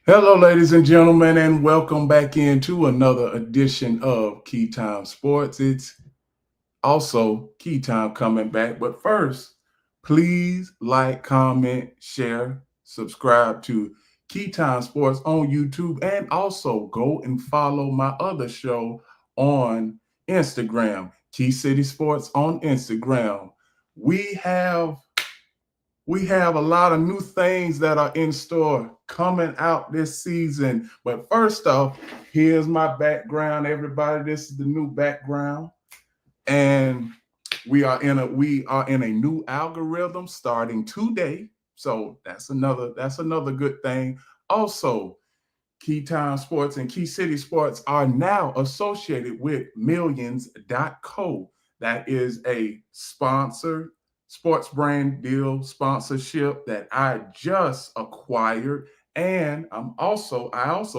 Hello, ladies and gentlemen, and welcome back into another edition of Keytime Sports. It's also Keytime coming back. But first, please like, comment, share, subscribe to Keytime Sports on YouTube, and also go and follow my other show on Instagram, Key City Sports on Instagram. We have we have a lot of new things that are in store coming out this season. But first off, here's my background, everybody. This is the new background. And we are in a new algorithm starting today. So that's another good thing. Also, Keytime Sports and Key City Sports are now associated with Millions.co. That is a sponsor, sports brand deal sponsorship that I just acquired. And I also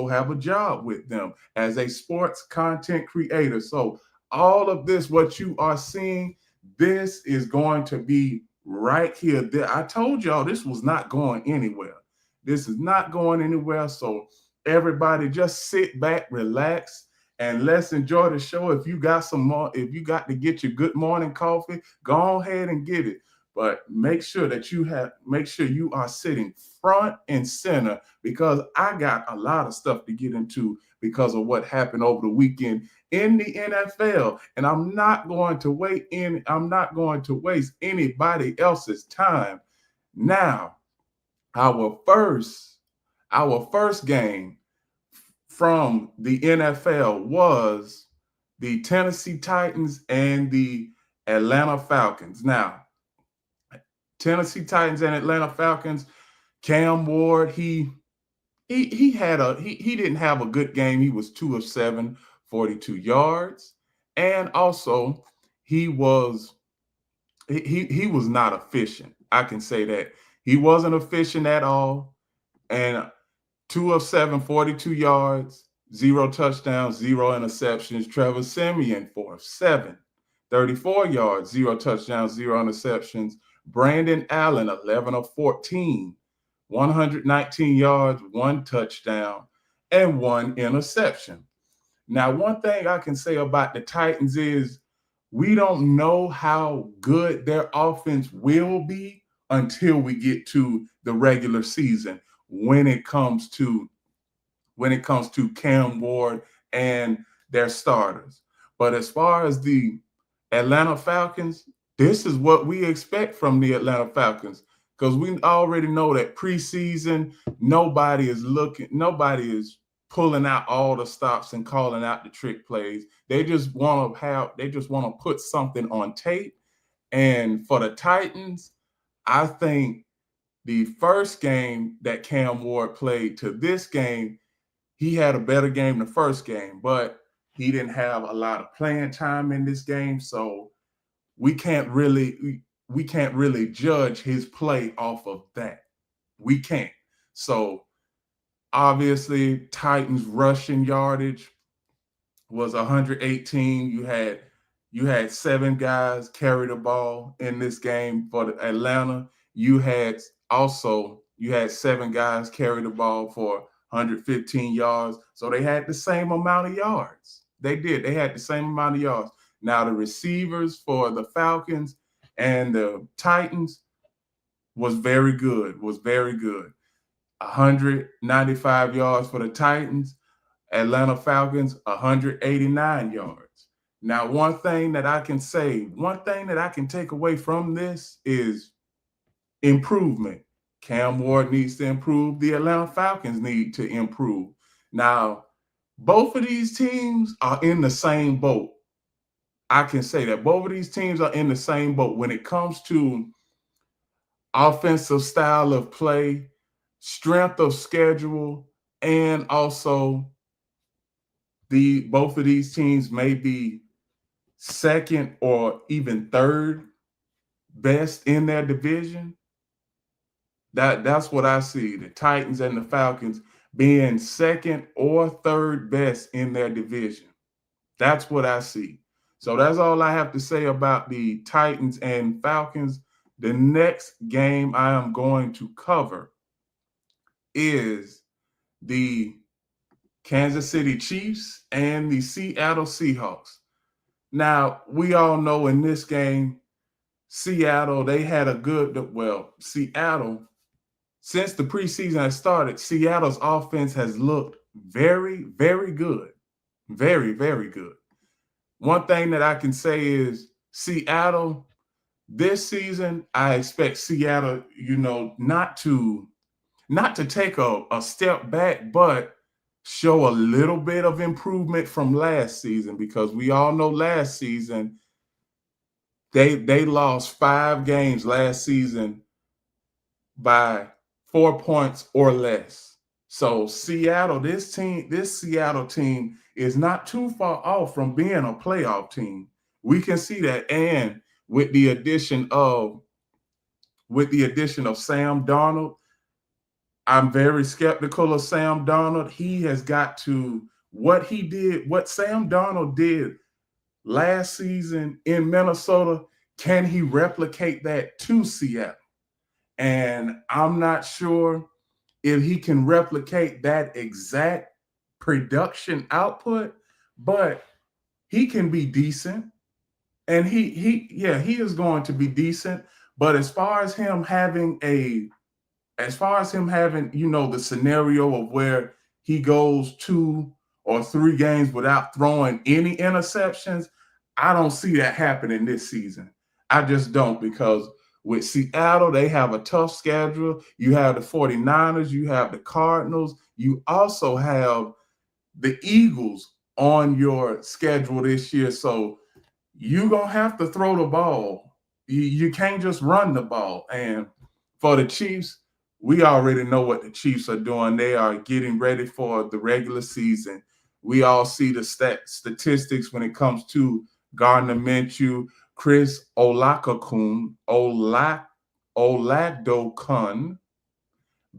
have a job with them as a sports content creator. So all of this, what you are seeing, this is going to be right here. I told y'all this was not going anywhere. This is not going anywhere. So everybody just sit back, relax, and let's enjoy the show. If you got some more, if you got to get your good morning coffee, go ahead and get it. But make sure you are sitting front and center because I got a lot of stuff to get into because of what happened over the weekend in the NFL. And I'm not going to waste anybody else's time. Now, our first our first game from the NFL was the Tennessee Titans and the Atlanta Falcons. Now, Tennessee Titans and Atlanta Falcons, Cam Ward, he didn't have a good game. He was 2 of 7, 42 yards. And also he was he was not efficient. I can say that. He wasn't efficient at all. And 2 of 7, 42 yards, 0 touchdowns, 0 interceptions. Trevor Siemian, 4 of 7, 34 yards, 0 touchdowns, 0 interceptions. Brandon Allen, 11 of 14, 119 yards, 1 touchdown, and 1 interception. Now, one thing I can say about the Titans is we don't know how good their offense will be until we get to the regular season when it comes to Cam Ward and their starters. But as far as the Atlanta Falcons, this is what we expect from the Atlanta Falcons because we already know that preseason nobody is pulling out all the stops and calling out the trick plays. They just want to put something on tape. And for the Titans, I think the first game that Cam Ward played to this game, he had a better game the first game, but he didn't have a lot of playing time in this game, so we can't really we can't really judge his play off of that. We can't. So obviously, Titans rushing yardage was 118. You had 7 guys carry the ball in this game for the Atlanta. You had 7 guys carry the ball for 115 yards. So they had the same amount of yards. They did. They had the same amount of yards. Now the receivers for the Falcons and the Titans was very good. Was very good. 195 yards for the Titans. Atlanta Falcons, 189 yards. Now, one thing that I can take away from this is improvement. Cam Ward needs to improve. The Atlanta Falcons need to improve. Now, both of these teams are in the same boat. I can say that both of these teams are in the same boat when it comes to offensive style of play, strength of schedule, and also the both of these teams may be second or even third best in their division. That's what I see. The Titans and the Falcons being second or third best in their division. That's what I see. So that's all I have to say about the Titans and Falcons. The next game I am going to cover is the Kansas City Chiefs and the Seattle Seahawks. Now, we all know in this game, Seattle, they had a good, Seattle, since the preseason has started, Seattle's offense has looked very, very good. Very, very good. One thing that I can say is Seattle, this season, I expect Seattle, not to take a step back, but show a little bit of improvement from last season, because we all know last season they lost 5 games last season by 4 points or less. So Seattle, this Seattle team is not too far off from being a playoff team. We can see that, and with the addition of Sam Darnold, I'm very skeptical of Sam Darnold. He has got to what Sam Darnold did last season in Minnesota. Can he replicate that to Seattle? And I'm not sure if he can replicate that exact production output, but he can be decent. And he is going to be decent. But as far as him having, the scenario of where he goes 2 or 3 games without throwing any interceptions, I don't see that happening this season. I just don't, because with Seattle, they have a tough schedule. You have the 49ers, you have the Cardinals, you also have the Eagles on your schedule this year. So you're going to have to throw the ball. You can't just run the ball. And for the Chiefs, we already know what the Chiefs are doing. They are getting ready for the regular season. We all see the statistics when it comes to Gardner Minshew, Chris Olakokun, Oladokun,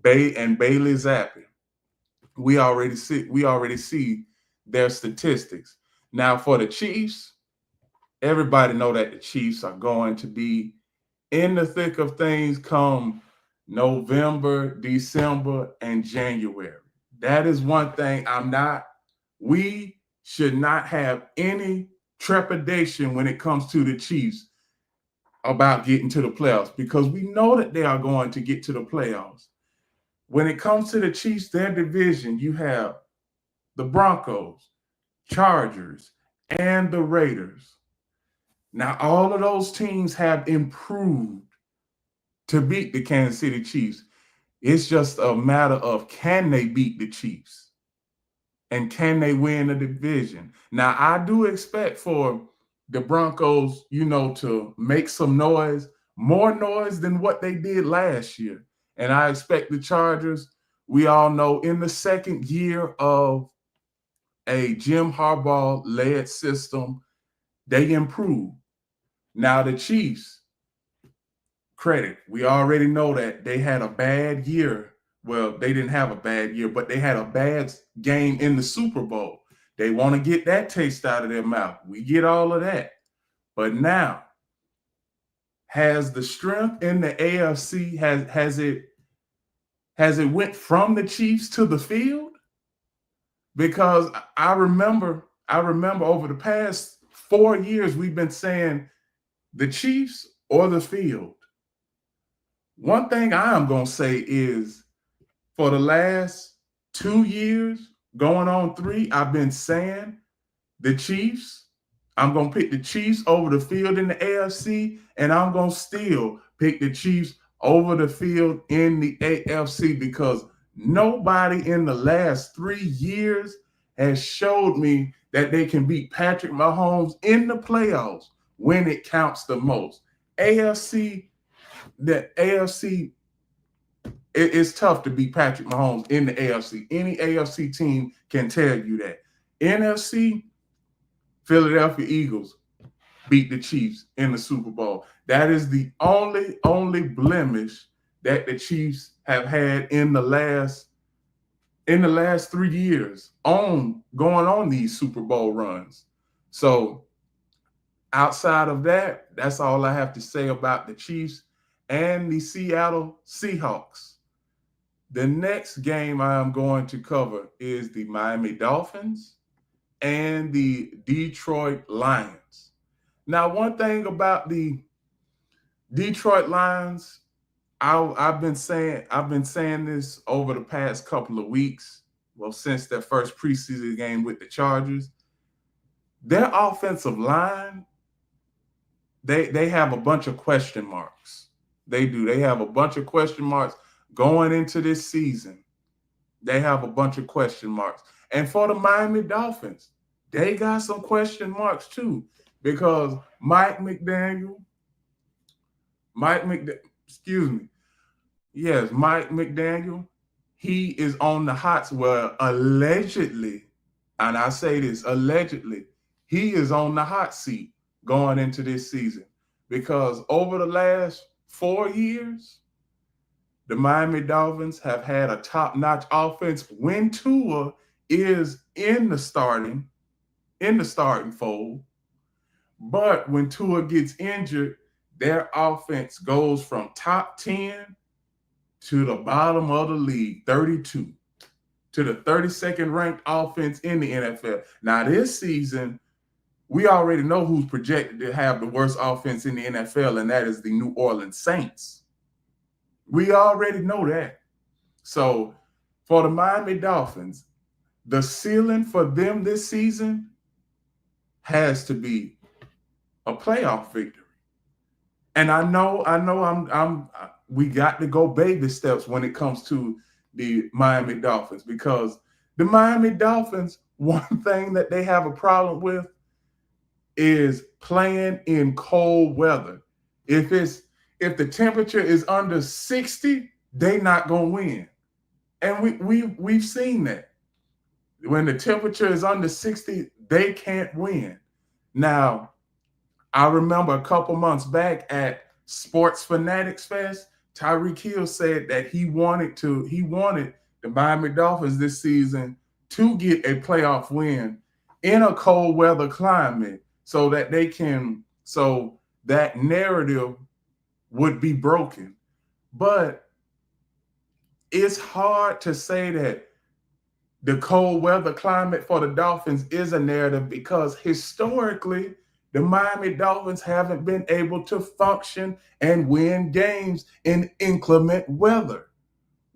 and Bailey Zappi. We already see their statistics. Now for the Chiefs, everybody know that the Chiefs are going to be in the thick of things come November, December, and January. That is one thing we should not have any trepidation when it comes to the Chiefs about getting to the playoffs, because we know that they are going to get to the playoffs. When it comes to the Chiefs, their division, you have the Broncos, Chargers, and the Raiders. Now, all of those teams have improved to beat the Kansas City Chiefs. It's just a matter of, can they beat the Chiefs? And can they win the division? Now, I do expect for the Broncos, to make some noise, more noise than what they did last year. And I expect the Chargers, we all know, in the second year of a Jim Harbaugh-led system, they improve. Now, the Chiefs, credit, we already know that they had a bad year. Well, they didn't have a bad year, but they had a bad game in the Super Bowl. They want to get that taste out of their mouth. We get all of that. But now, has the strength in the AFC, has it went from the Chiefs to the field? Because I remember over the past 4 years, we've been saying the Chiefs or the field. One thing I am going to say is, for the last 2 years, going on 3, I've been saying the Chiefs. I'm going to pick the Chiefs over the field in the AFC, and I'm going to still pick the Chiefs over the field in the AFC, because nobody in the last 3 years has showed me that they can beat Patrick Mahomes in the playoffs when it counts the most. It's tough to beat Patrick Mahomes in the AFC. Any AFC team can tell you that. NFC, Philadelphia Eagles beat the Chiefs in the Super Bowl. That is the only blemish that the Chiefs have had in the last 3 years going on these Super Bowl runs. So outside of that, that's all I have to say about the Chiefs and the Seattle Seahawks. The next game I'm going to cover is the Miami Dolphins and the Detroit Lions. Now, one thing about the Detroit Lions, I've been saying this over the past couple of weeks. Well, since their first preseason game with the Chargers, their offensive line, they have a bunch of question marks. They do. They have a bunch of question marks going into this season. They have a bunch of question marks. And for the Miami Dolphins, they got some question marks too, because Mike McDaniel, excuse me, yes, Mike McDaniel, he is on the hot, well, allegedly, and I say this, allegedly, he is on the hot seat going into this season, because over the last 4 years, the Miami Dolphins have had a top-notch offense when Tua is in the starting fold. But when Tua gets injured, their offense goes from top 10 to the bottom of the league, 32, to the 32nd ranked offense in the NFL. Now, this season, we already know who's projected to have the worst offense in the NFL, and that is the New Orleans Saints. We already know that. So for the Miami Dolphins, the ceiling for them this season has to be a playoff victory. And I know we got to go baby steps when it comes to the Miami Dolphins, because the Miami Dolphins, one thing that they have a problem with is playing in cold weather. If the temperature is under 60, they not gonna win. And we've seen that. When the temperature is under 60, they can't win. Now, I remember a couple months back at Sports Fanatics Fest, Tyreek Hill said that he wanted the Miami Dolphins this season to get a playoff win in a cold weather climate, so that that narrative would be broken. But it's hard to say that the cold weather climate for the Dolphins is a narrative, because historically, the Miami Dolphins haven't been able to function and win games in inclement weather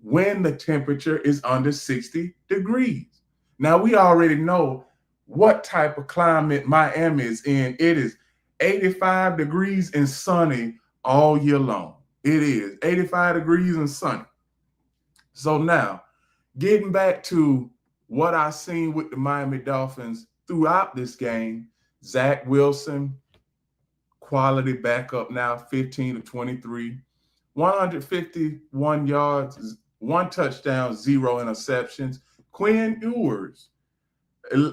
when the temperature is under 60 degrees. Now, we already know what type of climate Miami is in. It is 85 degrees and sunny all year long. It is 85 degrees and sunny. So now, getting back to what I've seen with the Miami Dolphins throughout this game, Zach Wilson, quality backup now, 15 to 23, 151 yards, 1 touchdown, 0 interceptions. Quinn Ewers,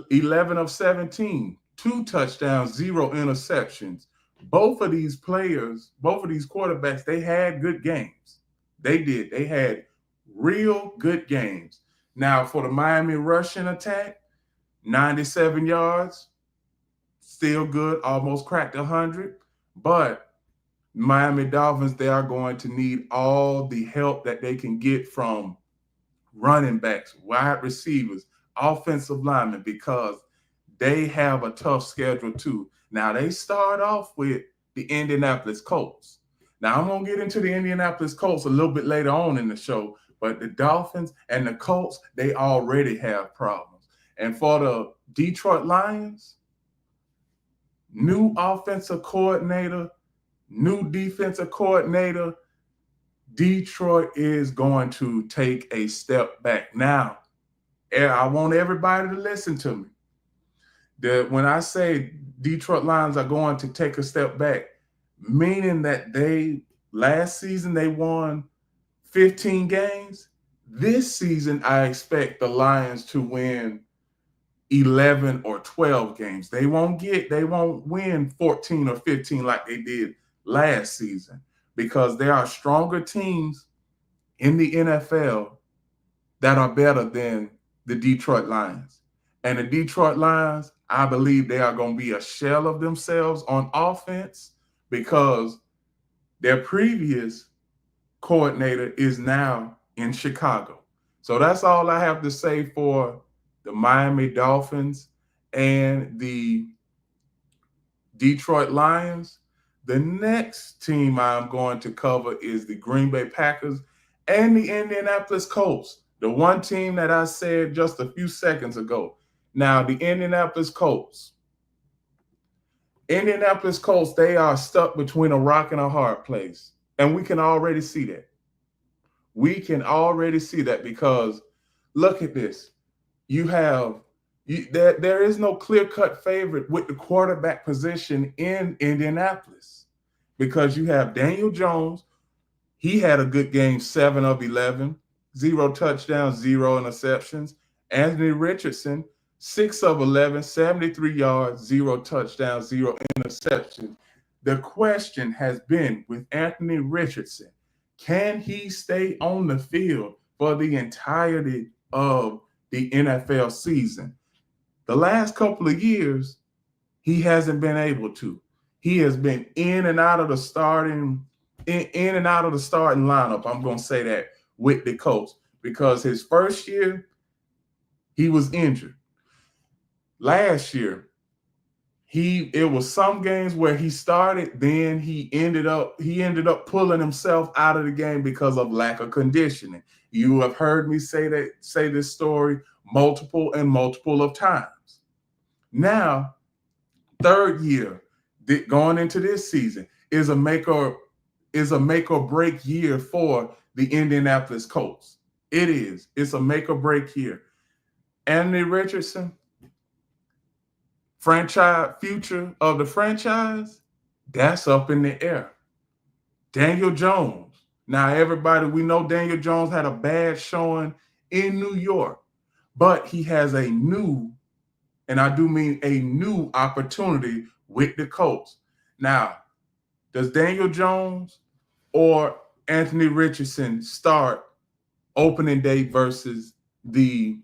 11 of 17, 2 touchdowns, 0 interceptions. Both of these quarterbacks, they had good games. They did. They had real good games. Now, for the Miami rushing attack, 97 yards, still good, almost cracked 100. But Miami Dolphins, they are going to need all the help that they can get from running backs, wide receivers, offensive linemen, because they have a tough schedule too. Now, they start off with the Indianapolis Colts. Now, I'm going to get into the Indianapolis Colts a little bit later on in the show, but the Dolphins and the Colts, they already have problems. And for the Detroit Lions, new offensive coordinator, new defensive coordinator, Detroit is going to take a step back. Now, I want everybody to listen to me. When I say Detroit Lions are going to take a step back, meaning that last season they won 15 games. This season, I expect the Lions to win 11 or 12 games. They won't win 14 or 15 like they did last season, because there are stronger teams in the NFL that are better than the Detroit Lions. And the Detroit Lions, I believe they are going to be a shell of themselves on offense, because their previous coordinator is now in Chicago. So that's all I have to say for the Miami Dolphins and the Detroit Lions. The next team I'm going to cover is the Green Bay Packers and the Indianapolis Colts, the one team that I said just a few seconds ago. Now, the Indianapolis Colts, they are stuck between a rock and a hard place. And we can already see that. We can already see that because look at this. There is no clear-cut favorite with the quarterback position in Indianapolis because you have Daniel Jones. He had a good game, 7 of 11, 0 touchdowns, 0 interceptions. Anthony Richardson, 6 of 11, 73 yards, 0 touchdowns, 0 interceptions. The question has been with Anthony Richardson, can he stay on the field for the entirety of the NFL season? The last couple of years, he hasn't been able to. He has been in and out of the starting lineup. I'm going to say that with the Colts because his first year, he was injured. Last year, it was some games where he started, then he ended up pulling himself out of the game because of lack of conditioning. You have heard me say this story multiple of times. Now, third year going into this season is a make or break year for the Indianapolis Colts. It is. It's a make or break year. Anthony Richardson, future of the franchise, that's up in the air. Daniel Jones. Now, everybody, we know Daniel Jones had a bad showing in New York, but he has a new, and I do mean a new opportunity with the Colts. Now, does Daniel Jones or Anthony Richardson start opening day versus the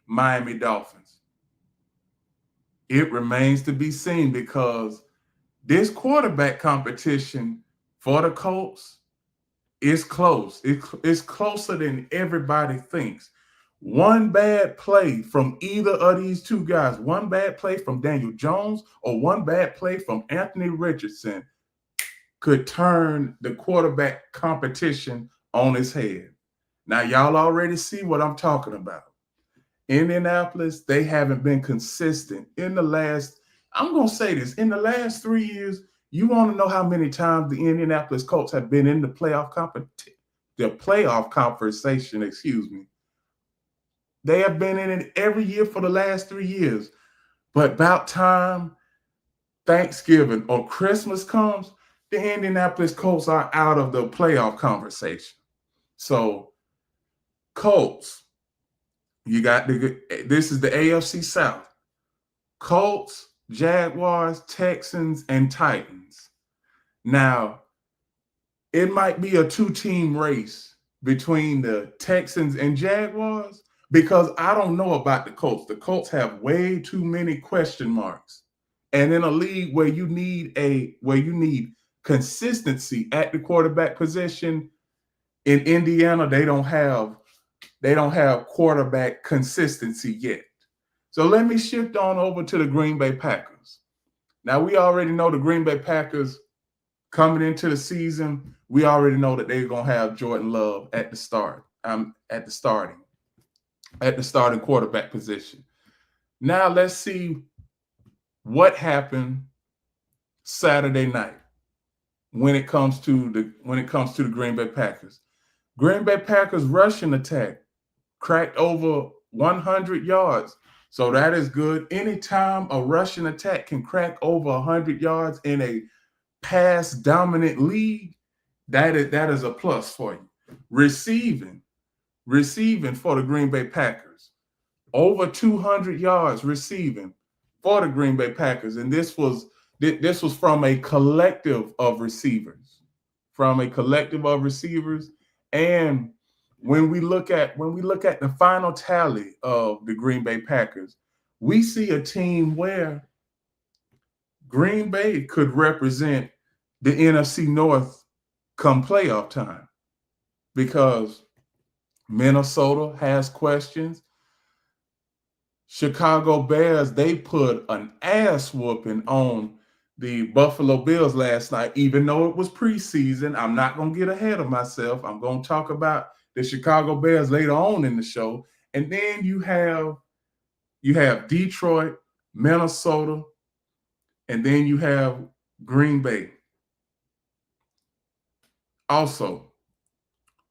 Miami Dolphins? It remains to be seen because this quarterback competition for the Colts is close. It's closer than everybody thinks. One bad play from either of these two guys, one bad play from Daniel Jones or one bad play from Anthony Richardson could turn the quarterback competition on its head. Now, y'all already see what I'm talking about. Indianapolis, they haven't been consistent in the last 3 years. You want to know how many times the Indianapolis Colts have been in the playoff conversation, They have been in it every year for the last 3 years. But about time Thanksgiving or Christmas comes, the Indianapolis Colts are out of the playoff conversation. So, Colts, this is the AFC South. Colts, Jaguars, Texans, and Titans. Now, it might be a 2-team race between the Texans and Jaguars because I don't know about the Colts. The Colts have way too many question marks. And in a league where you need consistency at the quarterback position, in Indiana, they don't have quarterback consistency yet. So let me shift on over to the Green Bay Packers. Now, we already know the Green Bay Packers coming into the season. We already know that they're going to have Jordan Love at the starting quarterback position. Now, let's see what happened Saturday night when it comes to the Green Bay Packers. Green Bay Packers rushing attack cracked over 100 yards. So that is good. Anytime a rushing attack can crack over 100 yards in a pass-dominant league, that is a plus for you. Receiving for the Green Bay Packers, over 200 yards receiving for the Green Bay Packers, and this was from a collective of receivers, and when we look at the final tally of the Green Bay Packers, we see a team where Green Bay could represent the NFC North come playoff time, because Minnesota has questions. Chicago Bears, they put an ass whooping on the Buffalo Bills last night, even though it was preseason. I'm not going to get ahead of myself. I'm going to talk about the Chicago Bears later on in the show. And then you have Detroit, Minnesota, and then you have Green Bay. Also,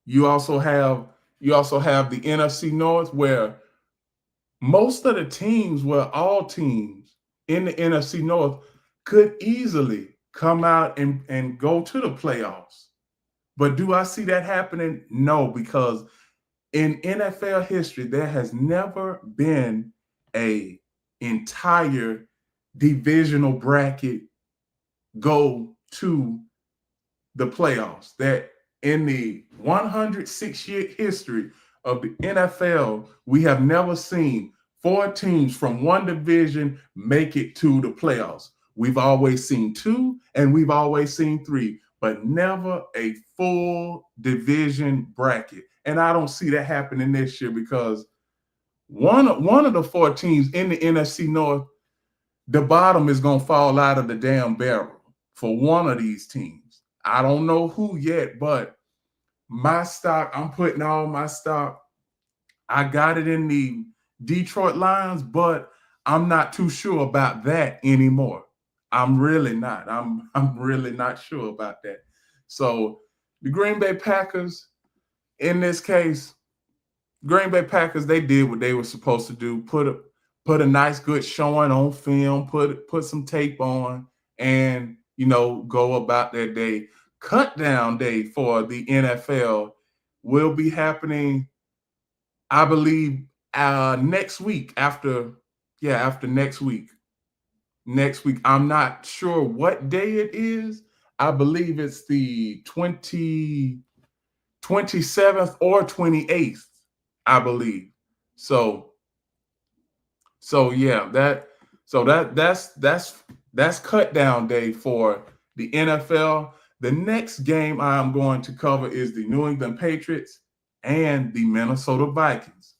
you also have the NFC North, where most of the teams, all teams in the NFC North could easily come out and go to the playoffs. But do I see that happening? No, because in NFL history, there has never been a entire divisional bracket go to the playoffs. That in the 106-year history of the NFL, we have never seen 4 teams from one division make it to the playoffs. We've always seen 2 and we've always seen 3, but never a full division bracket. And I don't see that happening this year, because one of the 4 teams in the NFC North, the bottom is going to fall out of the damn barrel for one of these teams. I don't know who yet, but my stock, I'm putting all my stock. I got it in the Detroit Lions, but I'm not too sure about that anymore. I'm really not. I'm really not sure about that. So the Green Bay Packers, in this case, Green Bay Packers, they did what they were supposed to do. Put a nice good showing on film, put some tape on, and go about their day. Cut down day for the NFL will be happening, I believe, next week. After next week. Next week, I'm not sure what day it is. I believe it's the 27th or 28th, I believe. So yeah, that's cut down day for the NFL. The next game I'm going to cover is the New England Patriots and the Minnesota Vikings.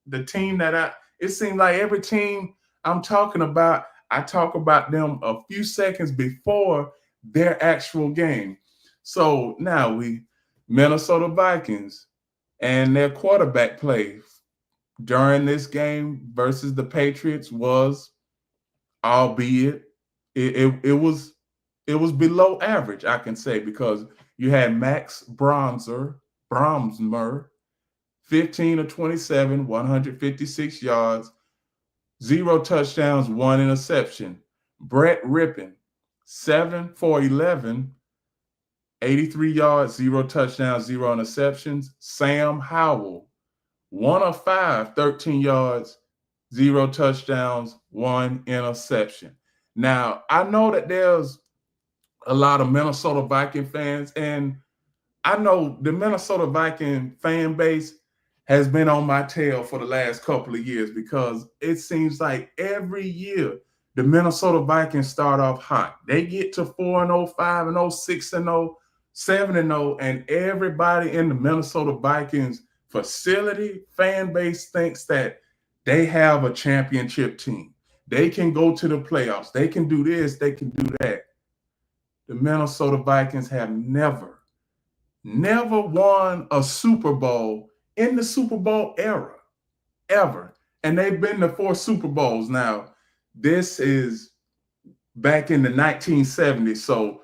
The team it seems like every team I'm talking about, I talk about them a few seconds before their actual game. So now Minnesota Vikings and their quarterback play during this game versus the Patriots was, albeit it was below average, I can say, because you had Max Bromsmer, 15 of 27, 156 yards, 0 touchdowns, 1 interception. Brett Rippon, 7 for 11, 83 yards, 0 touchdowns, 0 interceptions. Sam Howell, 1 of 5, 13 yards, 0 touchdowns, 1 interception. Now, I know that there's a lot of Minnesota Viking fans, and I know the Minnesota Viking fan base has been on my tail for the last couple of years, because it seems like every year the Minnesota Vikings start off hot. They get to 4-0, 5-0, 6-0, 7-0, and everybody in the Minnesota Vikings facility fan base thinks that they have a championship team. They can go to the playoffs. They can do this. They can do that. The Minnesota Vikings have never won a Super Bowl in the Super Bowl era, ever. And they've been to 4 Super Bowls now. This is back in the 1970s. So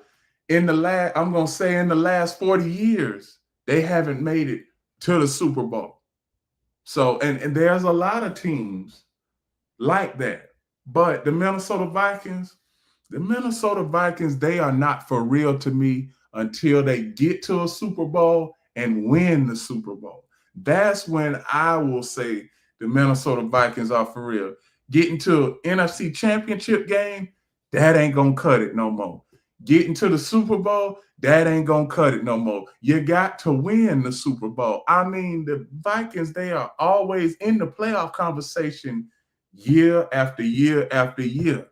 in the last 40 years, they haven't made it to the Super Bowl. So, and there's a lot of teams like that. But the Minnesota Vikings, they are not for real to me until they get to a Super Bowl and win the Super Bowl. That's when I will say the Minnesota Vikings are for real. Getting to an NFC Championship game, that ain't going to cut it no more. Getting to the Super Bowl, that ain't going to cut it no more. You got to win the Super Bowl. I mean, the Vikings, they are always in the playoff conversation year after year after year.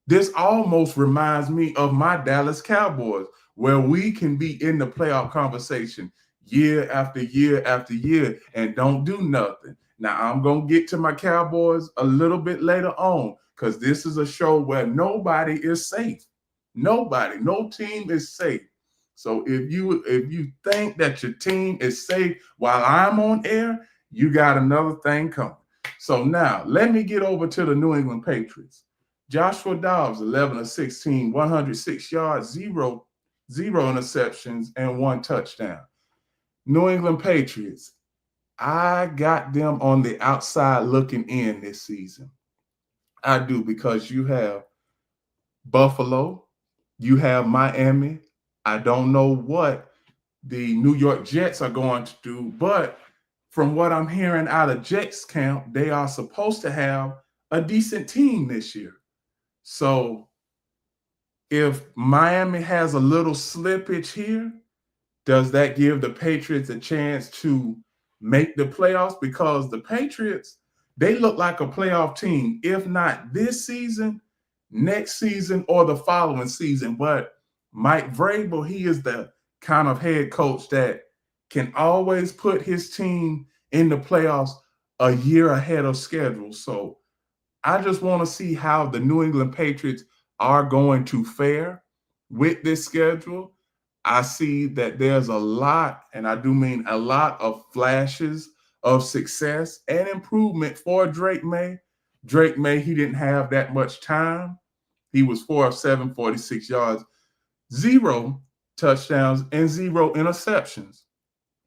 This almost reminds me of my Dallas Cowboys. where we can be in the playoff conversation year after year after year and don't do nothing. Now, I'm going to get to my Cowboys a little bit later on because this is a show where nobody is safe. Nobody, no team is safe. So if you think that your team is safe while I'm on air, you got another thing coming. So now let me get over to the New England Patriots. Joshua Dobbs, 11 of 16, 106 yards, zero interceptions, and 1 touchdown. New England Patriots, I got them on the outside looking in this season. I do, because you have Buffalo, you have Miami. I don't know what the New York Jets are going to do, but from what I'm hearing out of Jets camp, they are supposed to have a decent team this year. So if Miami has a little slippage here, does that give the Patriots a chance to make the playoffs? Because the Patriots, they look like a playoff team, if not this season, next season, or the following season. But Mike Vrabel, he is the kind of head coach that can always put his team in the playoffs a year ahead of schedule. So I just want to see how the New England Patriots are going to fare with this schedule. I see that there's a lot, and I do mean a lot, of flashes of success and improvement for Drake May. Drake May, he didn't have that much time. He was 4 of 7, 46 yards, 0 touchdowns, and 0 interceptions.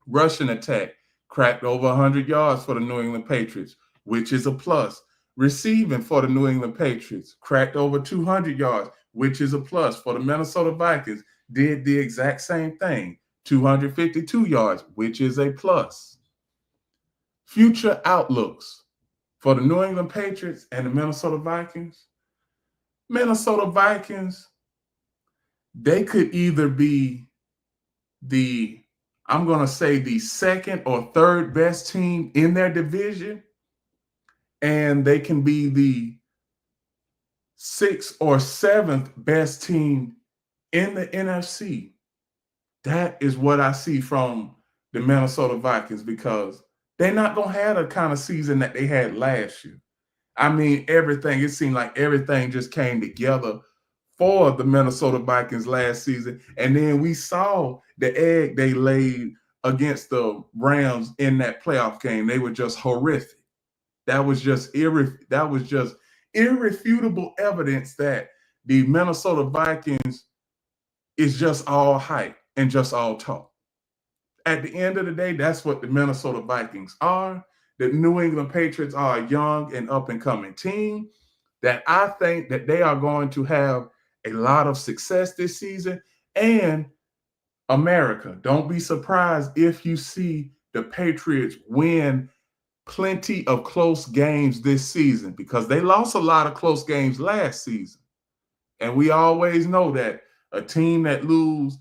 Rushing attack cracked over 100 yards for the New England Patriots, which is a plus. Receiving for the New England Patriots cracked over 200 yards, which is a plus. For the Minnesota Vikings, did the exact same thing, 252 yards, which is a plus. Future outlooks for the New England Patriots and the Minnesota Vikings. Minnesota Vikings, they could either be I'm going to say the second or third best team in their division, and they can be the 6th or 7th best team in the NFC. That is what I see from the Minnesota Vikings, because they're not going to have the kind of season that they had last year. I mean, it seemed like everything just came together for the Minnesota Vikings last season. And then we saw the egg they laid against the Rams in that playoff game. They were just horrific. That was just irrefutable evidence that the Minnesota Vikings is just all hype and just all talk. At the end of the day, that's what the Minnesota Vikings are. The New England Patriots are a young and up-and-coming team that I think that they are going to have a lot of success this season. And America, don't be surprised if you see the Patriots win plenty of close games this season, because they lost a lot of close games last season. And we always know that a team that lose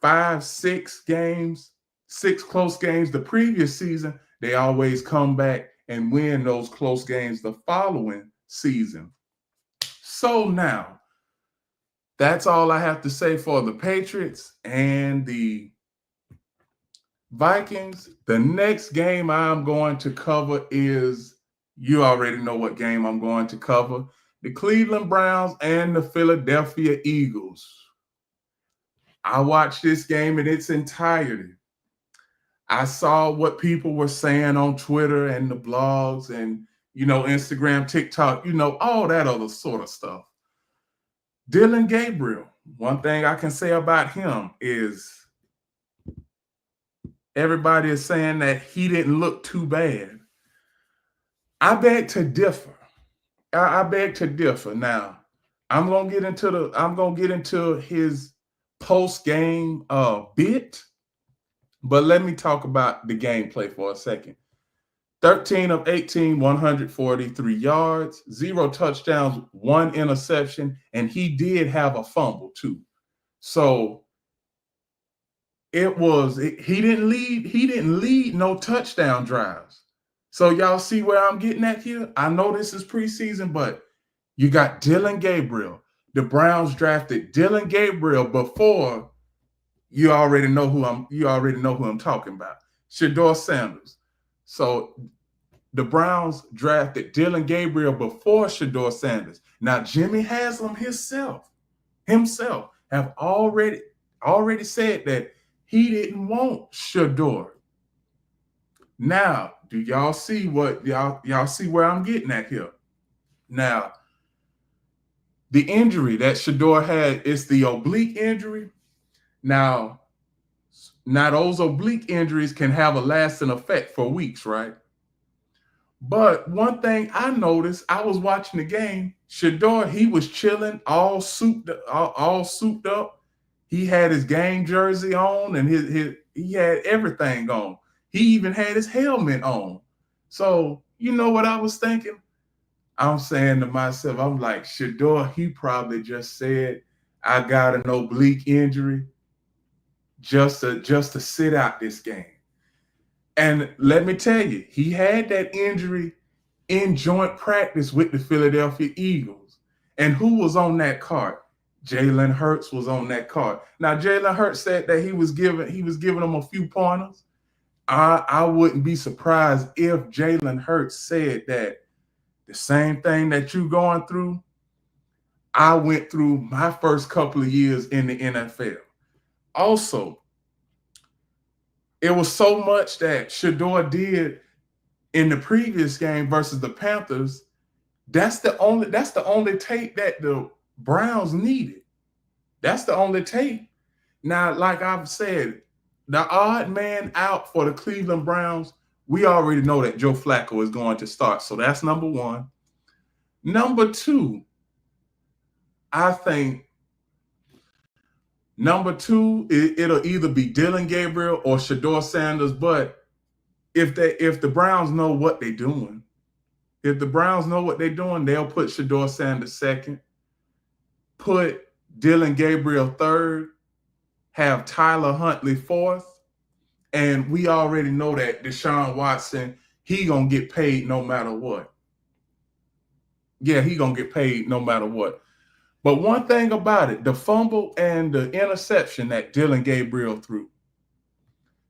5, 6 games, 6 close games the previous season, they always come back and win those close games the following season. So now, that's all I have to say for the Patriots and the Vikings. The next game I'm going to cover is, you already know what game I'm going to cover, the Cleveland Browns and the Philadelphia Eagles. I watched this game in its entirety. I saw what people were saying on Twitter and the blogs and, Instagram, TikTok, all that other sort of stuff. Dillon Gabriel, one thing I can say about him is everybody is saying that he didn't look too bad. I beg to differ. I beg to differ. Now, I'm gonna get into his post-game bit, but let me talk about the gameplay for a second. 13 of 18, 143 yards, 0 touchdowns, 1 interception, and he did have a fumble too. So he didn't lead no touchdown drives. So y'all see where I'm getting at here? I know this is preseason, but you got Dillon Gabriel. The Browns drafted Dillon Gabriel before you already know who I'm talking about. Shedeur Sanders. So the Browns drafted Dillon Gabriel before Shedeur Sanders. Now Jimmy Haslam himself have already said that he didn't want Shedeur. Now, do y'all see what y'all see where I'm getting at here? Now, the injury that Shedeur had is the oblique injury. Now those oblique injuries can have a lasting effect for weeks, right? But one thing I noticed, I was watching the game. Shedeur, he was chilling, all souped up. He had his game jersey on, and he had everything on. He even had his helmet on. So you know what I was thinking? I'm saying to myself, I'm like, Shedeur, he probably just said, I got an oblique injury just to sit out this game. And let me tell you, he had that injury in joint practice with the Philadelphia Eagles. And who was on that card? Jalen Hurts was on that card. Now, Jalen Hurts said that he was giving them a few pointers. I wouldn't be surprised if Jalen Hurts said that the same thing that you going through, I went through my first couple of years in the NFL. Also, it was so much that Shedeur did in the previous game versus the Panthers. That's the only tape that the Browns needed. That's the only tape. Now, like I've said, the odd man out for the Cleveland Browns, we already know that Joe Flacco is going to start. So that's number one. Number two, I think it'll either be Dillon Gabriel or Shedeur Sanders. But if the Browns know what they're doing, they'll put Shedeur Sanders second, put Dillon Gabriel third, have Tyler Huntley fourth, and we already know that Deshaun Watson, he gonna get paid no matter what. Yeah, he gonna get paid no matter what. But one thing about it, the fumble and the interception that Dillon Gabriel threw.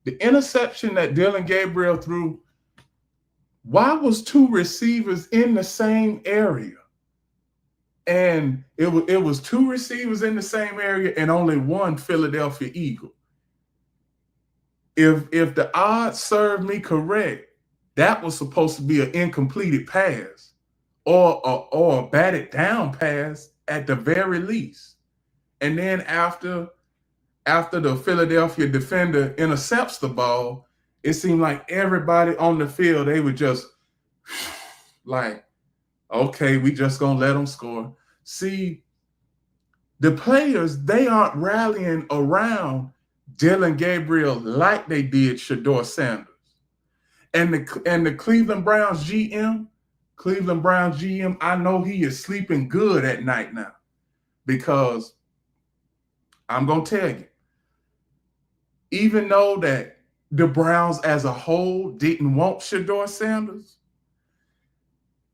The interception that Dillon Gabriel threw, why was two receivers in the same area? And it was two receivers in the same area and only one Philadelphia Eagle. If the odds serve me correct, that was supposed to be an incompleted pass or a batted down pass at the very least. And then after the Philadelphia defender intercepts the ball, it seemed like everybody on the field, they were just like, okay, we just gonna let them score. See, the players, they aren't rallying around Dillon Gabriel like they did Shedeur Sanders. And the Cleveland Browns GM, I know he is sleeping good at night now, because I'm gonna tell you, even though that the Browns as a whole didn't want Shedeur Sanders,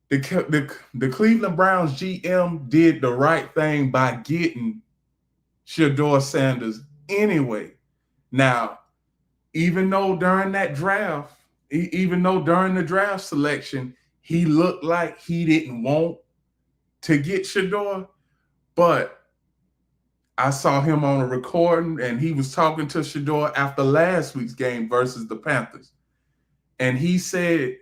the Cleveland Browns GM did the right thing by getting Shedeur Sanders anyway. Now, even though during the draft selection, he looked like he didn't want to get Shedeur, but I saw him on a recording and he was talking to Shedeur after last week's game versus the Panthers. And he said,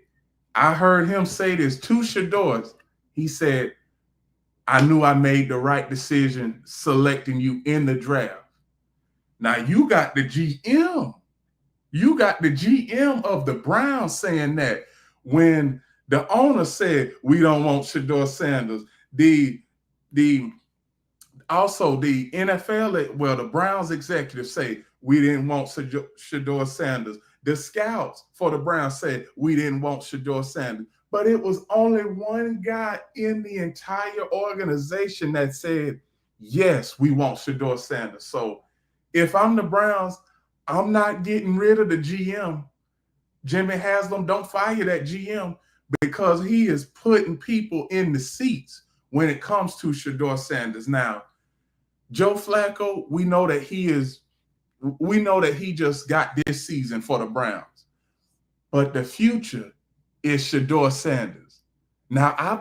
I heard him say this to Shedeur. He said, I knew I made the right decision selecting you in the draft. Now you got the GM. You got the GM of the Browns saying that when the owner said we don't want Shedeur Sanders, the NFL, well, the Browns executives say we didn't want Shedeur Sanders. The scouts for the Browns said we didn't want Shedeur Sanders. But it was only one guy in the entire organization that said, yes, we want Shedeur Sanders. So if I'm the Browns, I'm not getting rid of the GM. Jimmy Haslam, don't fire that GM, because he is putting people in the seats when it comes to Shedeur Sanders. Now, Joe Flacco, we know that he is We know that he just got this season for the Browns. But the future is Shedeur Sanders. Now, I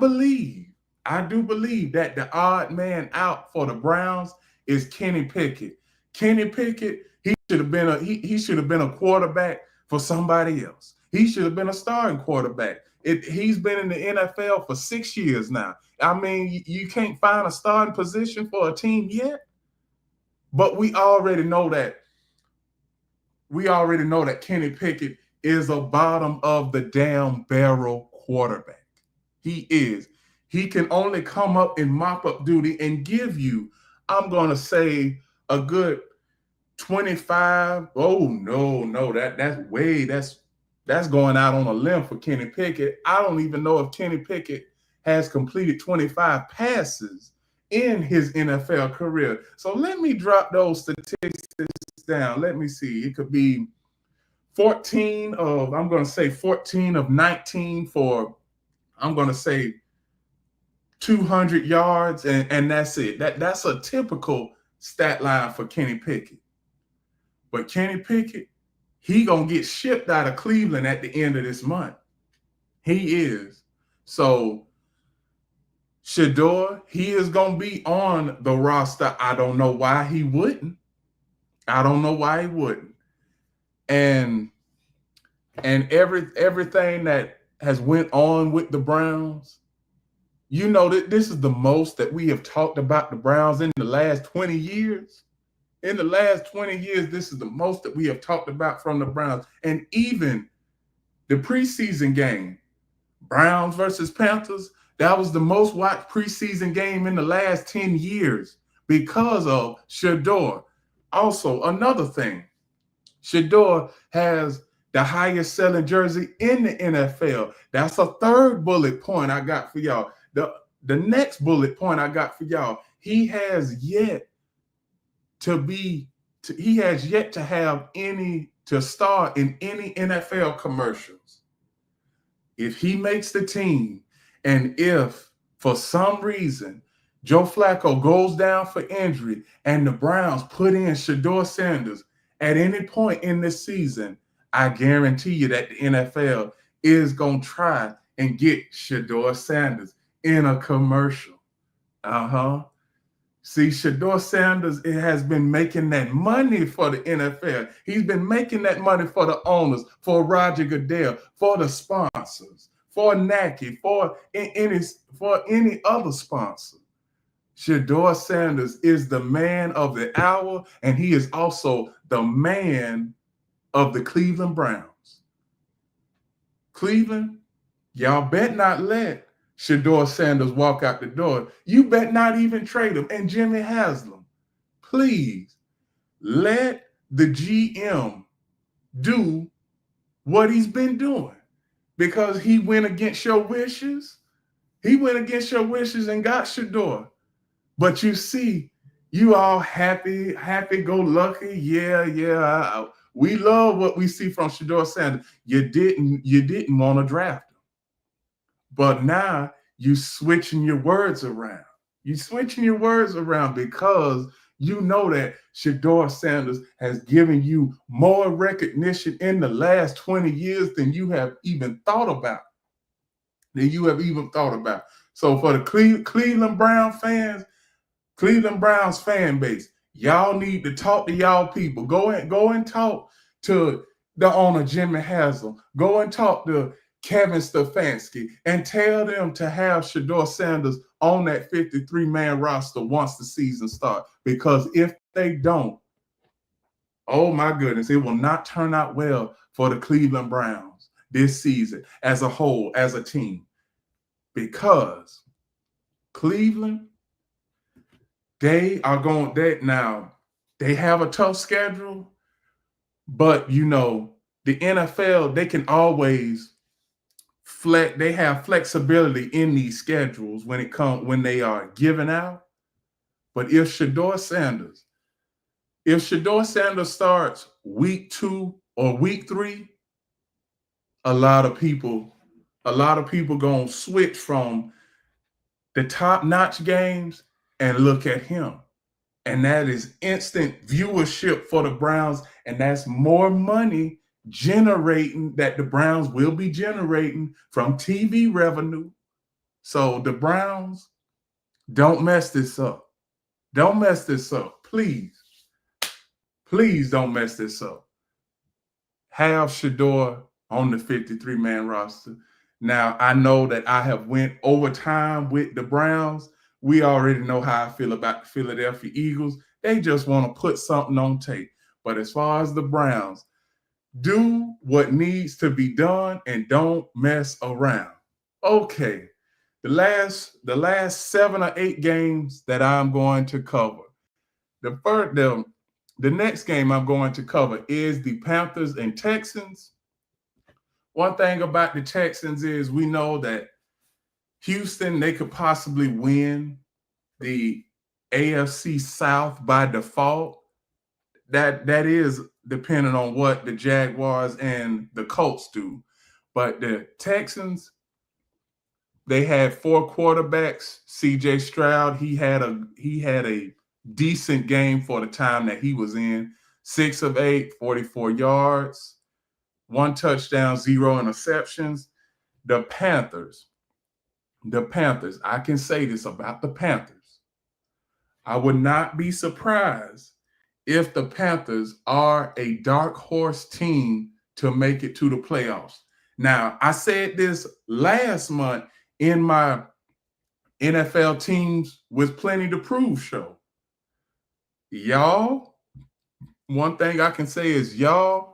do believe that the odd man out for the Browns is Kenny Pickett. Kenny Pickett, he should have been a quarterback for somebody else. He should have been a starting quarterback. He's been in the NFL for 6 years now. I mean, you can't find a starting position for a team yet, but we already know that Kenny Pickett is a bottom of the damn barrel quarterback. He is. He can only come up in mop-up duty and give you, I'm going to say, a good 25. Oh, no, that's going out on a limb for Kenny Pickett. I don't even know if Kenny Pickett has completed 25 passes in his NFL career. So let me drop those statistics down. Let me see. It could be 14 of 19 for, I'm going to say, 200 yards, and that's it. That's a typical stat line for Kenny Pickett. But Kenny Pickett, he going to get shipped out of Cleveland at the end of this month. He is. So Shedeur, he is going to be on the roster. I don't know why he wouldn't. And everything that has went on with the Browns, you know that this is the most that we have talked about the Browns in the last 20 years. In the last 20 years, this is the most that we have talked about from the Browns. And even the preseason game, Browns versus Panthers, that was the most watched preseason game in the last 10 years because of Shedeur. Also, another thing, Shedeur has the highest selling jersey in the NFL. That's a third bullet point I got for y'all. The next bullet point I got for y'all, he has yet to star in any NFL commercials. If he makes the team, and if for some reason Joe Flacco goes down for injury and the Browns put in Shedeur Sanders at any point in this season, I guarantee you that the NFL is going to try and get Shedeur Sanders in a commercial. See, Shedeur Sanders has been making that money for the NFL. He's been making that money for the owners, for Roger Goodell, for the sponsors, for Nike, for any other sponsor. Shedeur Sanders is the man of the hour, and he is also the man of the Cleveland Browns. Cleveland, y'all bet not let Shedeur Sanders walk out the door. You bet not even trade him. And Jimmy Haslam, please let the GM do what he's been doing, because he went against your wishes. He went against your wishes and got Shedeur. But you see, you all happy-go-lucky. Yeah. We love what we see from Shedeur Sanders. You didn't want to draft him. But now you switching your words around. Because you know that Shedeur Sanders has given you more recognition in the last 20 years than you have even thought about. So for the Cleveland Browns fan base, y'all need to talk to y'all people. Go and talk to the owner, Jimmy Haslam. Go and talk to Kevin Stefanski and tell them to have Shedeur Sanders on that 53-man roster once the season starts. Because if they don't, oh my goodness, it will not turn out well for the Cleveland Browns this season as a whole, as a team. Because Cleveland, they have a tough schedule, but you know, the NFL, they can always they have flexibility in these schedules when they are given out. But if Shedeur Sanders starts week 2 or week 3, a lot of people gonna switch from the top-notch games and look at him. And that is instant viewership for the Browns. And that's more money generating that the Browns will be generating from TV revenue. So the Browns, don't mess this up. Don't mess this up. Please. Please don't mess this up. Have Shador on the 53-man roster. Now, I know that I have went overtime with the Browns. We already know how I feel about the Philadelphia Eagles. They just want to put something on tape. But as far as the Browns, do what needs to be done and don't mess around. Okay, the last 7 or 8 games that I'm going to cover. The next game I'm going to cover is the Panthers and Texans. One thing about the Texans is we know that Houston, they could possibly win the AFC South by default. That is depending on what the Jaguars and the Colts do. But the Texans, they had 4 quarterbacks. CJ Stroud, he had a decent game for the time that he was in. 6 of 8, 44 yards, 1 touchdown, 0 interceptions. The Panthers, I can say this about the Panthers. I would not be surprised if the Panthers are a dark horse team to make it to the playoffs. Now, I said this last month in my NFL Teams with Plenty to Prove show. Y'all, one thing I can say is I'm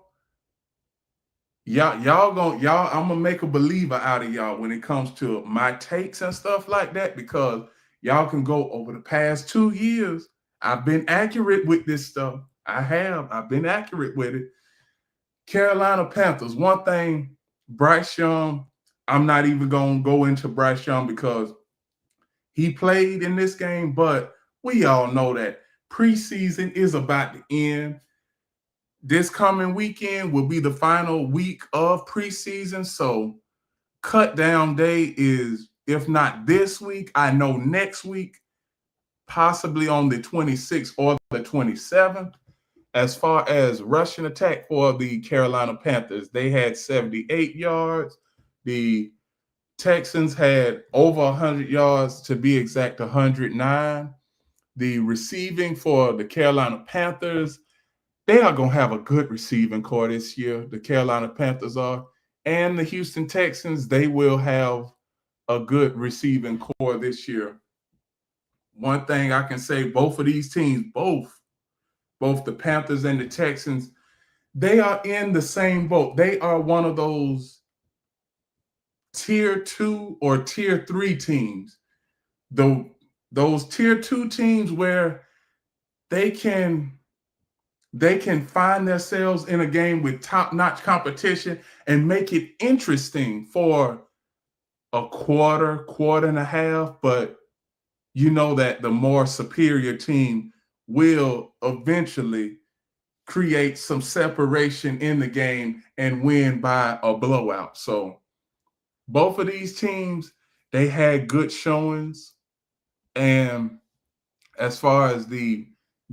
gonna make a believer out of y'all when it comes to my takes and stuff like that, because y'all can go over the past 2 years. I've been accurate with this stuff. I've been accurate with it. Carolina Panthers, one thing, Bryce Young, I'm not even gonna go into Bryce Young because he played in this game, but we all know that preseason is about to end. This coming weekend will be the final week of preseason. So cut down day is, if not this week, I know next week, possibly on the 26th or the 27th. As far as rushing attack for the Carolina Panthers, they had 78 yards. The Texans had over 100 yards, to be exact, 109. The receiving for the Carolina Panthers, they are going to have a good receiving core this year. The Carolina Panthers are. And the Houston Texans, they will have a good receiving core this year. One thing I can say, both of these teams, both the Panthers and the Texans, they are in the same boat. They are one of those tier 2 or tier 3 teams. Those tier 2 teams where they can find themselves in a game with top-notch competition and make it interesting for a quarter and a half, but you know that the more superior team will eventually create some separation in the game and win by a blowout. So both of these teams, they had good showings. And as far as the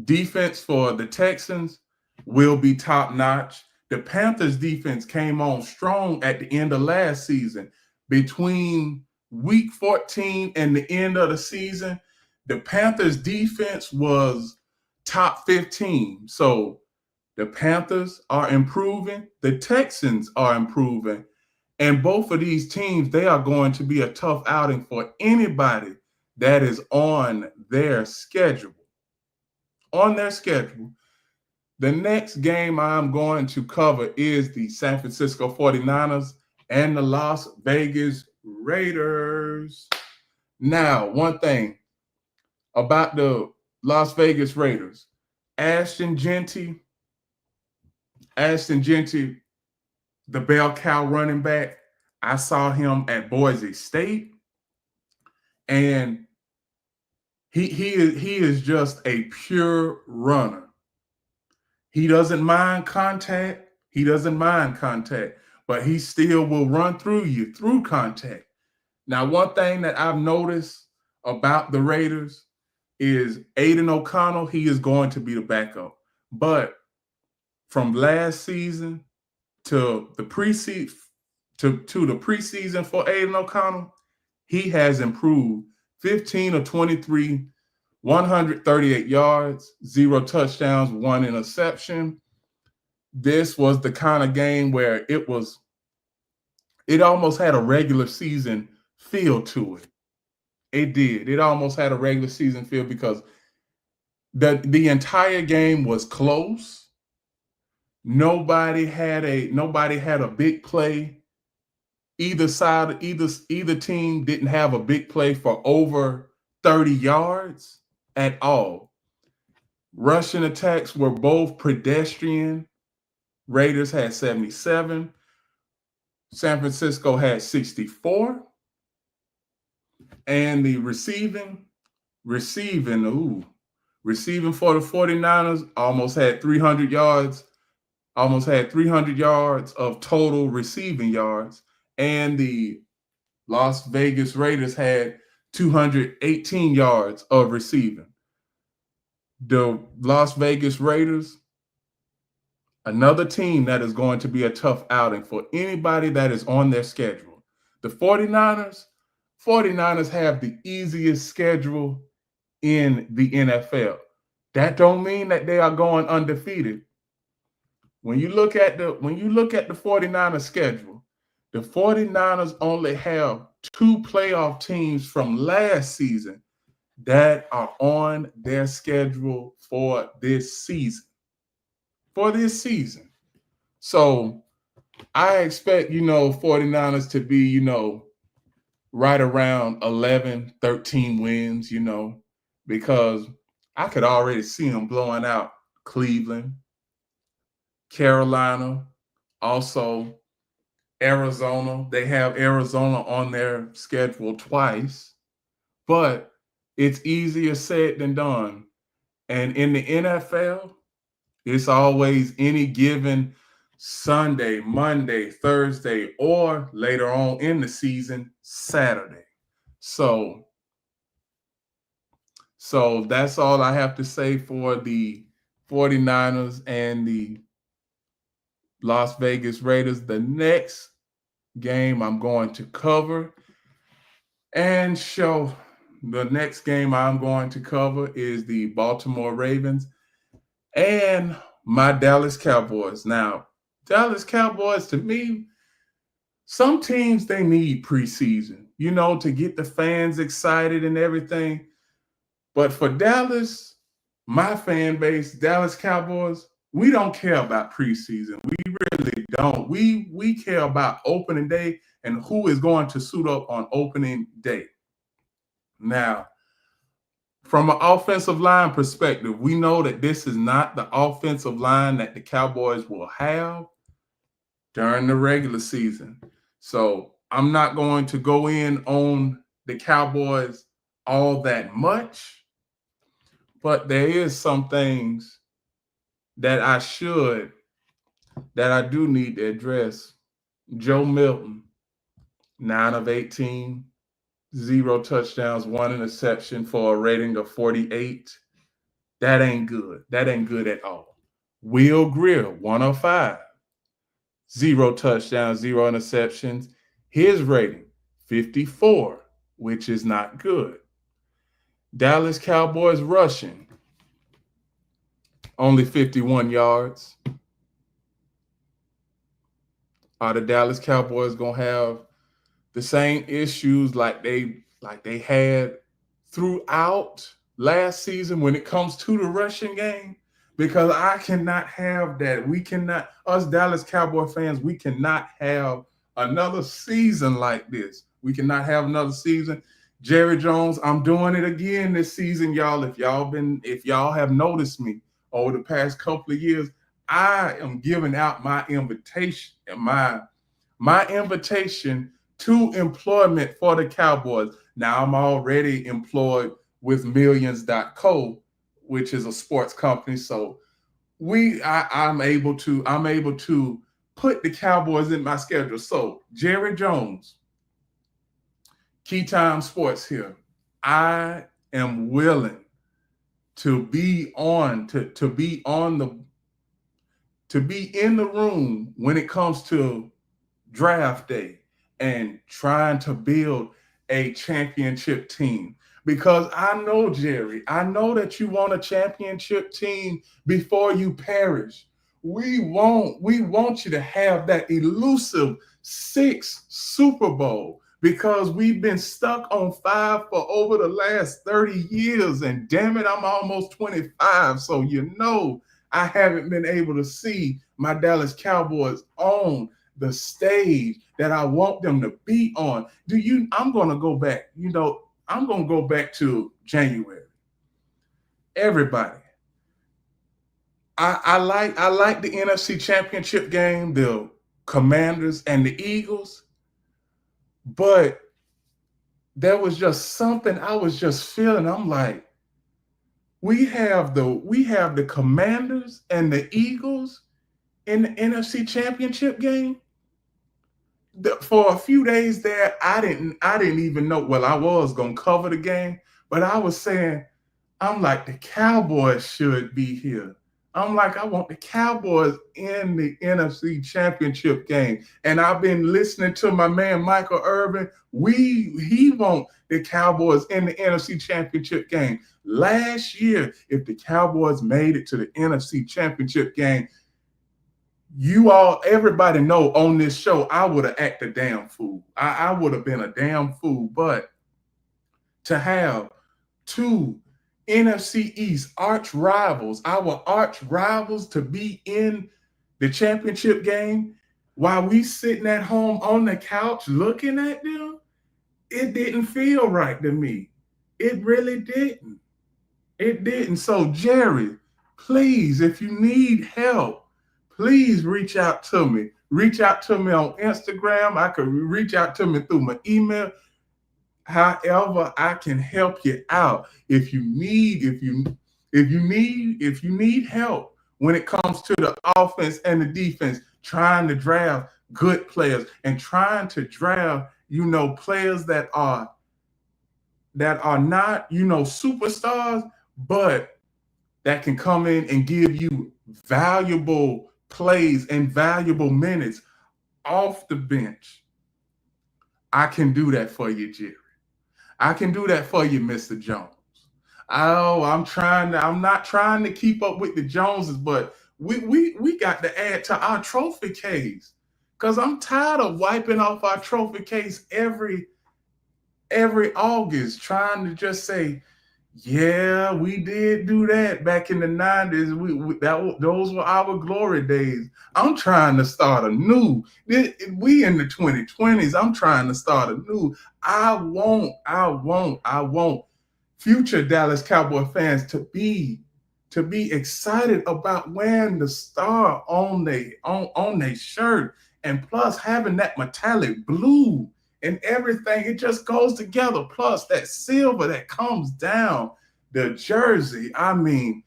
defense for the Texans will be top-notch. The Panthers defense came on strong at the end of last season. Between week 14 and the end of the season, the Panthers defense was top 15. So the Panthers are improving. The Texans are improving. And both of these teams, they are going to be a tough outing for anybody that is on their schedule. The next game I'm going to cover is the San Francisco 49ers and the Las Vegas Raiders. Now, one thing about the Las Vegas Raiders, Ashton Jeanty, the bell cow running back, I saw him at Boise State, and he is just a pure runner. He doesn't mind contact. But he still will run through you through contact. Now, one thing that I've noticed about the Raiders is Aiden O'Connell. He is going to be the backup. But from last season to the preseason to the preseason for Aiden O'Connell, he has improved. 15 of 23, 138 yards, 0 touchdowns, 1 interception. This was the kind of game where it almost had a regular season feel to it. It did. It almost had a regular season feel because the entire game was close. Nobody had a big play. Either team didn't have a big play for over 30 yards at all. Rushing attacks were both pedestrian. Raiders had 77. San Francisco had 64. And the receiving for the 49ers almost had 300 yards of total receiving yards. And the Las Vegas Raiders had 218 yards of receiving. The Las Vegas Raiders, another team that is going to be a tough outing for anybody that is on their schedule. The 49ers have the easiest schedule in the NFL. That don't mean that they are going undefeated. When you look at the 49ers schedule, the 49ers only have 2 playoff teams from last season that are on their schedule for this season. So I expect, 49ers to be, right around 11, 13 wins, because I could already see them blowing out Cleveland, Carolina, also Arizona. They have Arizona on their schedule twice, but it's easier said than done. And in the NFL, it's always any given Sunday, Monday, Thursday, or later on in the season, Saturday. So that's all I have to say for the 49ers and the Las Vegas Raiders. The next game I'm going to cover and show, the next game I'm going to cover is the Baltimore Ravens and my Dallas Cowboys. Now, Dallas Cowboys, to me, some teams, they need preseason, to get the fans excited and everything. But for Dallas, my fan base, Dallas Cowboys, we don't care about preseason. We really don't. We care about opening day and who is going to suit up on opening day. Now, from an offensive line perspective, we know that this is not the offensive line that the Cowboys will have during the regular season. So I'm not going to go in on the Cowboys all that much, but there is some things that I do need to address. Joe Milton, 9 of 18, 0 touchdowns, 1 interception for a rating of 48. That ain't good. That ain't good at all. Will Grier, 1 of 5, 0 touchdowns, 0 interceptions. His rating, 54, which is not good. Dallas Cowboys rushing, only 51 yards. Are the Dallas Cowboys going to have the same issues like they had throughout last season when it comes to the rushing game? Because I cannot have that. We cannot, us Dallas Cowboy fans, we cannot have another season like this. We cannot have another season. Jerry Jones, I'm doing it again this season, y'all. If y'all have noticed me over the past couple of years, I am giving out my invitation, my invitation to employment for the Cowboys. Now I'm already employed with Millions.co, which is a sports company. So I'm able to put the Cowboys in my schedule. So Jerry Jones, Keytime Sports here. I am willing to be on to be on the to be in the room when it comes to draft day and trying to build a championship team. Because I know, Jerry, I know that you want a championship team before you perish. We want you to have that elusive 6 Super Bowl because we've been stuck on 5 for over the last 30 years. And damn it, I'm almost 25. So I haven't been able to see my Dallas Cowboys on the stage that I want them to be on. I'm going to go back, I'm going to go back to January. Everybody, I like the NFC Championship game, the Commanders and the Eagles, but there was just something I was just feeling. I'm like, we have the Commanders and the Eagles in the NFC Championship game. For a few days there, I didn't even know. Well, I was gonna cover the game, but I was saying, I'm like, the Cowboys should be here. I'm like, I want the Cowboys in the NFC Championship game. And I've been listening to my man Michael Irvin. He want the Cowboys in the NFC Championship game. Last year, if the Cowboys made it to the NFC Championship game, everybody know on this show, I would have acted a damn fool. I would have been a damn fool. But to have 2 NFC East arch rivals, our arch rivals, to be in the championship game while we sitting at home on the couch looking at them, it didn't feel right to me. It really didn't. It didn't. So, Jerry, please, if you need help, please reach out to me. Reach out to me on Instagram. I could reach out to me through my email. However, I can help you out. If you need help when it comes to the offense and the defense, trying to draft good players and trying to draft, players that are not, superstars, but that can come in and give you valuable plays and valuable minutes off the bench, I can do that for you, Jerry. I can do that for you, Mr. Jones. Oh, I'm not trying to keep up with the Joneses, but we got to add to our trophy case. Because I'm tired of wiping off our trophy case every August, trying to just say, yeah, we did do that back in the 90s. Those were our glory days. I'm trying to start anew. We in the 2020s. I'm trying to start anew. I want future Dallas Cowboy fans to be excited about wearing the star on their shirt, and plus having that metallic blue and everything. It just goes together. Plus that silver that comes down the jersey. I mean,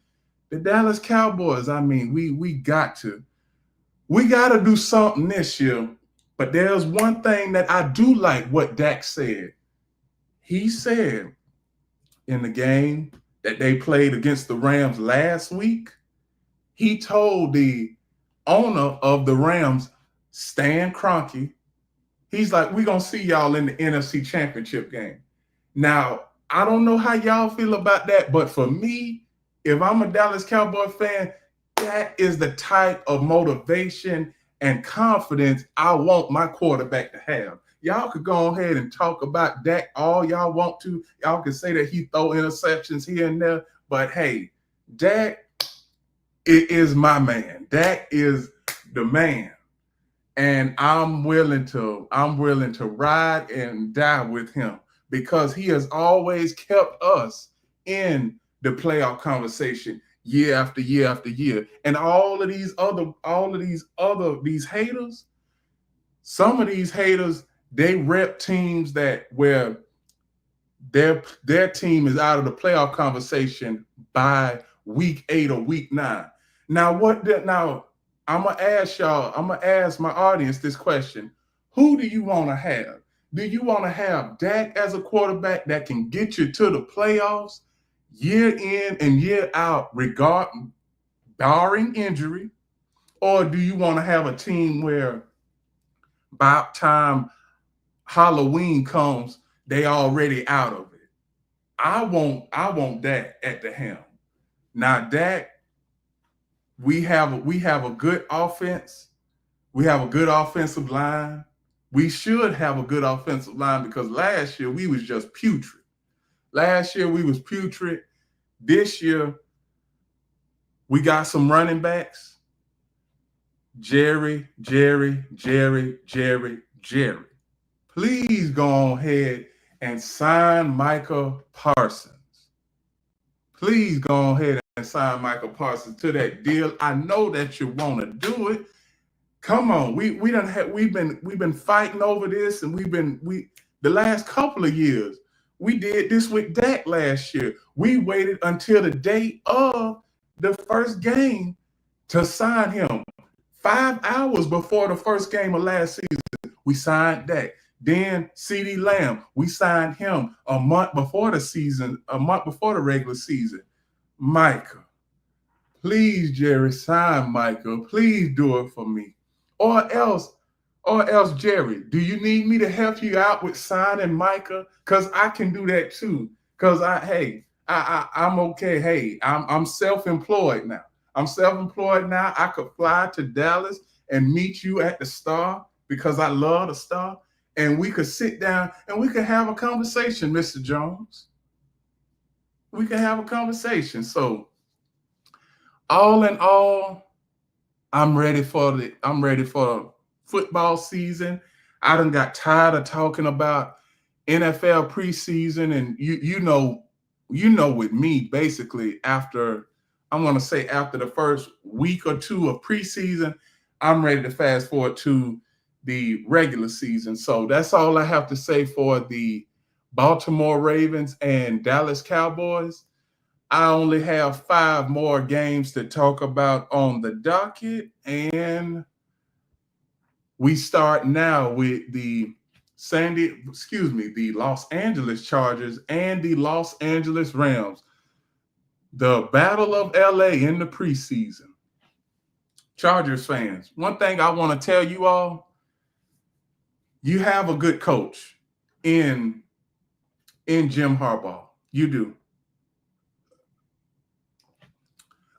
the Dallas Cowboys, we got to do something this year. But there's one thing that I do like what Dak said. He said in the game that they played against the Rams last week, he told the owner of the Rams, Stan Kroenke, he's like, we're going to see y'all in the NFC Championship game. Now, I don't know how y'all feel about that, but for me, if I'm a Dallas Cowboy fan, that is the type of motivation and confidence I want my quarterback to have. Y'all could go ahead and talk about Dak all y'all want to. Y'all can say that he throw interceptions here and there, but hey, Dak is my man. Dak is the man. And I'm willing to ride and die with him because he has always kept us in the playoff conversation year after year after year. And all of these haters, some of these haters, they rep teams where their team is out of the playoff conversation by week 8 or week 9. Now I'm going to ask my audience this question. Who do you want to have? Do you want to have Dak as a quarterback that can get you to the playoffs year in and year out, barring injury? Or do you want to have a team where by the time Halloween comes, they already out of it? I want Dak at the helm. Now, Dak, we have a good offense. We have a good offensive line. We should have a good offensive line because last year we was just putrid. Last year we was putrid. This year we got some running backs. Jerry. Please go ahead and sign Micah Parsons. Please go ahead and sign Michael Parsons to that deal. I know that you want to do it. Come on, we've been fighting over this, and the last couple of years we did this with Dak last year. We waited until the day of the first game to sign him. 5 hours before the first game of last season, we signed Dak. Then CeeDee Lamb, we signed him a month before the regular season. Micah, please, Jerry, sign Micah. Please do it for me. Or else, Jerry, do you need me to help you out with signing Micah? Because I can do that too. Because I'm okay. Hey, I'm self-employed now. I could fly to Dallas and meet you at the Star because I love the Star. And we could sit down and we could have a conversation, Mr. Jones. We could have a conversation. So all in all, I'm ready for football season. I done got tired of talking about NFL preseason, and you know with me, basically after the first week or two of preseason, I'm ready to fast forward to the regular season. So that's all I have to say for the Baltimore Ravens and Dallas Cowboys. I only have 5 more games to talk about on the docket, and we start now with the Los Angeles Chargers and the Los Angeles Rams. The Battle of LA in the preseason. Chargers fans, one thing I want to tell you all, you have a good coach in Jim Harbaugh. You do.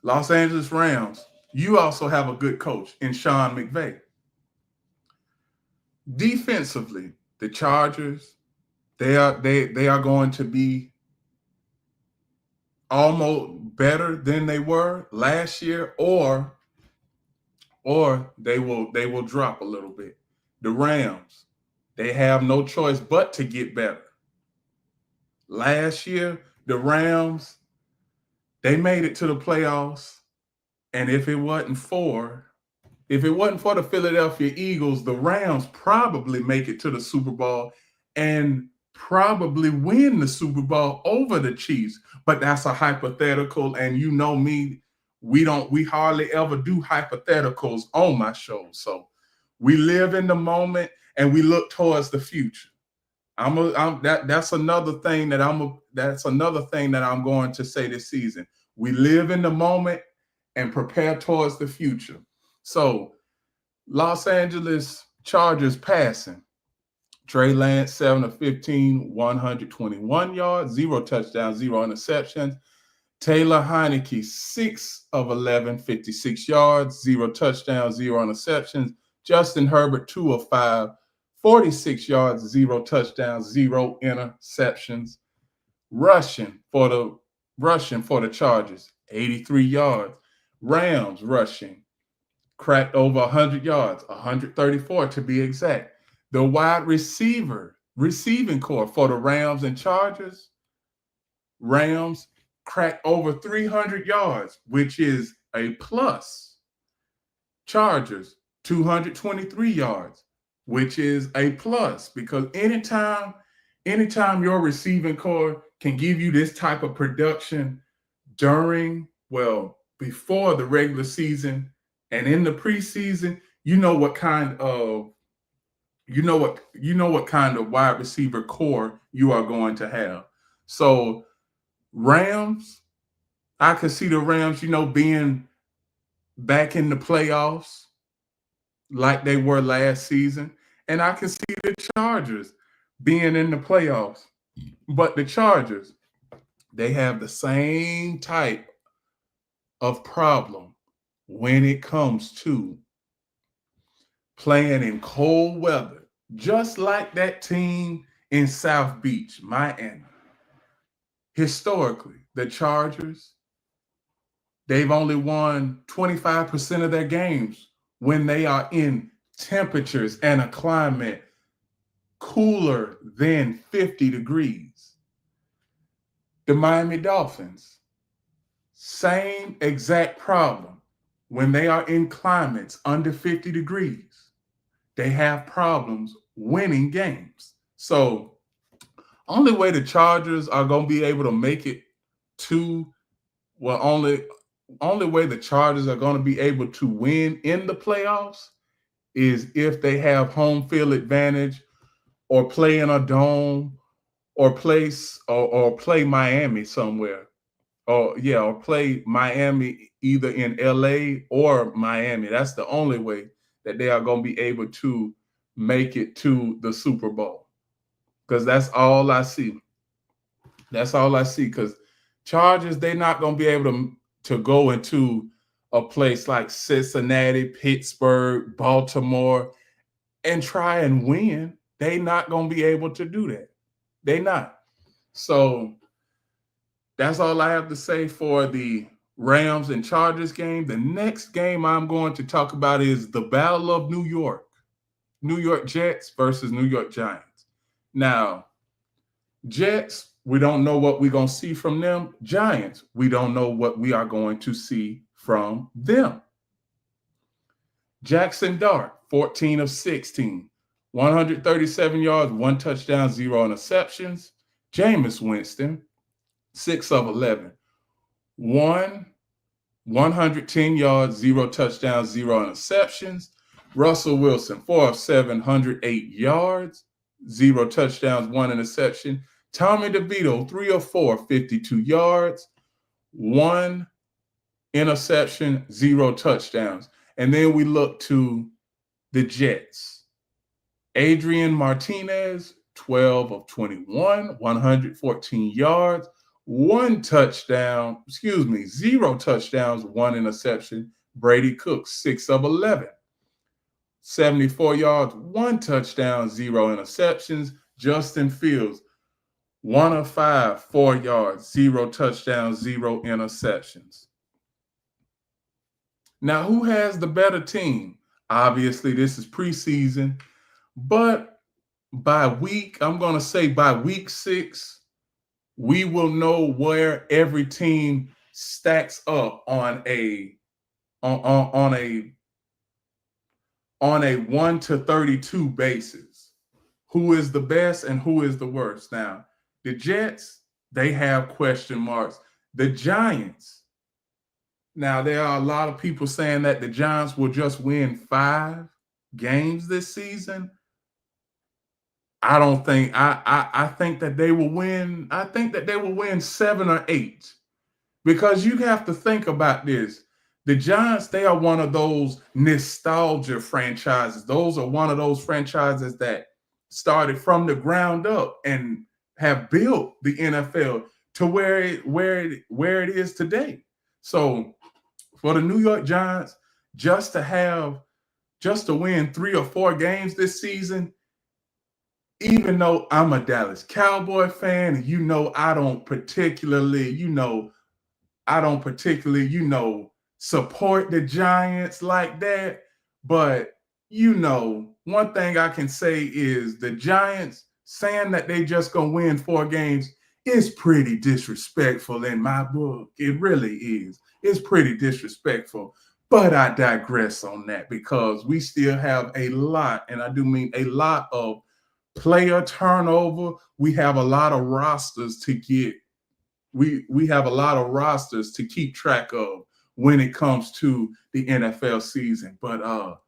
Los Angeles Rams, you also have a good coach in Sean McVay. Defensively, the Chargers, they are going to be almost better than they were last year, or they will drop a little bit. The Rams, they have no choice but to get better. Last year, the Rams, they made it to the playoffs, and if it wasn't for the Philadelphia Eagles, the Rams probably make it to the Super Bowl and probably win the Super Bowl over the Chiefs. But that's a hypothetical, and you know me, we hardly ever do hypotheticals on my show. So we live in the moment and we look towards the future. That's another thing that I'm going to say this season. We live in the moment and prepare towards the future. So, Los Angeles Chargers passing. Trey Lance, 7 of 15, 121 yards, 0 touchdowns, 0 interceptions. Taylor Heineke, 6 of 11, 56 yards, 0 touchdowns, 0 interceptions. Justin Herbert, 2 of 5, 46 yards, 0 touchdowns, 0 interceptions. Rushing for the Chargers, 83 yards. Rams rushing, cracked over 100 yards, 134 to be exact. The wide receiving core for the Rams and Chargers, Rams cracked over 300 yards, which is a plus. Chargers, 223 yards, which is a plus, because anytime your receiving core can give you this type of production before the regular season and in the preseason, you know what kind of wide receiver core you are going to have. So Rams, I could see the Rams, being back in the playoffs like they were last season. And I can see the Chargers being in the playoffs. But the Chargers, they have the same type of problem when it comes to playing in cold weather, just like that team in South Beach, Miami. Historically, the Chargers, they've only won 25% of their games when they are in temperatures and a climate cooler than 50 degrees. The Miami Dolphins, same exact problem. When they are in climates under 50 degrees, they have problems winning games. So, only way the Chargers are going to be able to make it to, only way the Chargers are going to be able to win in the playoffs is if they have home field advantage or play in a dome or play Miami somewhere. Or play Miami either in LA or Miami. That's the only way that they are going to be able to make it to the Super Bowl. Because that's all I see. That's all I see. Because Chargers, they're not going to be able to go into a place like Cincinnati, Pittsburgh, Baltimore, and try and win. They're not going to be able to do that. They're not. So that's all I have to say for the Rams and Chargers game. The next game I'm going to talk about is the Battle of New York. New York Jets versus New York Giants. Now, Jets, we don't know what we're going to see from them. Giants, we don't know what we are going to see from them. Jackson Dart, 14 of 16, 137 yards, 1 touchdown, 0 interceptions. Jameis Winston, 6 of 11, 110 yards, 0 touchdowns, 0 interceptions. Russell Wilson, 4 of 7, 108 yards, 0 touchdowns, 1 interception. Tommy DeVito, 3 of 4, 52 yards, 1 interception, 0 touchdowns. And then we look to the Jets. Adrian Martinez, 12 of 21, 114 yards, 0 touchdowns, 1 interception. Brady Cook, 6 of 11, 74 yards, 1 touchdown, 0 interceptions. Justin Fields, 1 of 5, 4 yards, 0 touchdowns, 0 interceptions. Now, who has the better team? Obviously, this is preseason, but by week 6, we will know where every team stacks up on a 1 to 32 basis. Who is the best and who is the worst? Now, the Jets, they have question marks. The Giants, now there are a lot of people saying that the Giants will just win 5 games this season. I don't think I think that they will win. I think that they will win 7 or 8, because you have to think about this. The Giants, they are one of those nostalgia franchises. Those are one of those franchises that started from the ground up and have built the NFL to where it is today. So for the New York Giants, just to win 3 or 4 games this season, even though I'm a Dallas Cowboy fan, and I don't particularly, support the Giants like that. But, one thing I can say is the Giants saying that they just going to win 4 games is pretty disrespectful in my book. It really is. It's pretty disrespectful. But I digress on that, because we still have a lot, and I do mean a lot, of player turnover. We have a lot of rosters to get. We have a lot of rosters to keep track of when it comes to the NFL season. But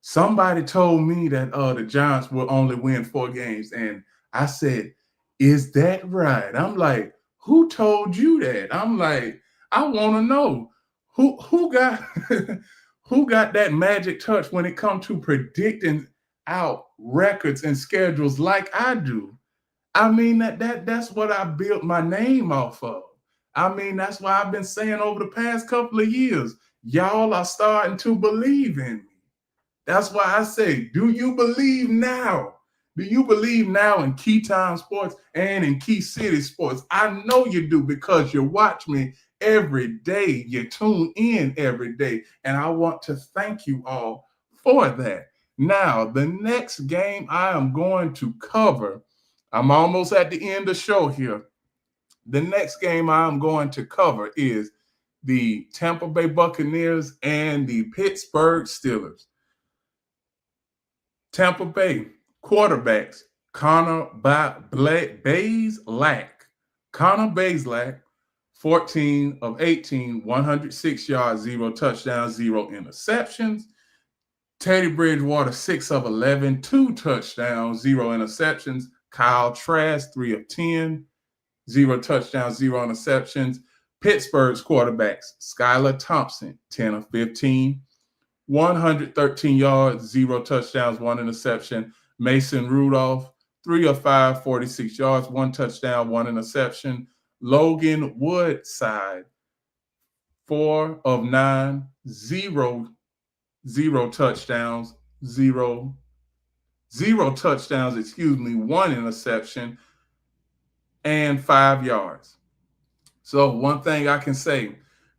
somebody told me that the Giants will only win 4 games, and I said, "Is that right?" I'm like, who told you that? I'm like, I want to know who got who got that magic touch when it comes to predicting out records and schedules like I do. I mean that's what I built my name off of. I mean, that's why I've been saying over the past couple of years, y'all are starting to believe in me. That's why I say, do you believe now? Do you believe now in Keytime Sports and in Key City Sports? I know you do because you watch me every day. You tune in every day. And I want to thank you all for that. Now, the next game I am going to cover, I'm almost at the end of the show here. The next game I'm going to cover is the Tampa Bay Buccaneers and the Pittsburgh Steelers. Tampa Bay quarterbacks Connor Bazelak. Connor Bazelak, 14 of 18, 106 yards, 0 touchdowns, 0 interceptions. Teddy Bridgewater, 6 of 11, 2 touchdowns, 0 interceptions. Kyle Trask, 3 of 10, 0 touchdowns, 0 interceptions. Pittsburgh's quarterbacks Skylar Thompson, 10 of 15, 113 yards, 0 touchdowns, 1 interception. Mason Rudolph, 3 of 5, 46 yards, 1 touchdown, 1 interception. Logan Woodside, 4 of 9, 0 touchdowns, 0 touchdowns, 1 interception, and 5 yards. So one thing I can say,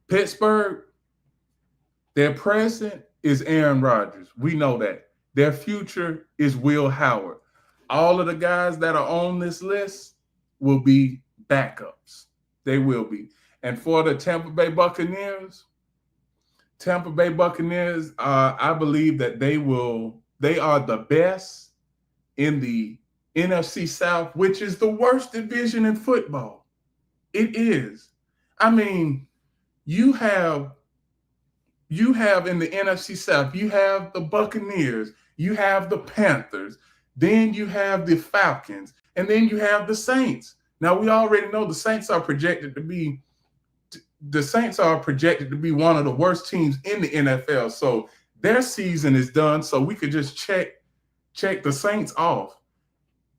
Pittsburgh, their present is Aaron Rodgers. We know that. Their future is Will Howard. All of the guys that are on this list will be backups. They will be. And for the Tampa Bay Buccaneers, I believe that they are the best in the NFC South, which is the worst division in football. It is. I mean, you have in the NFC South, you have the Buccaneers, you have the Panthers, then you have the Falcons, and then you have the Saints. Now, we already know the Saints are projected to be one of the worst teams in the NFL. So their season is done. So we could just check the Saints off.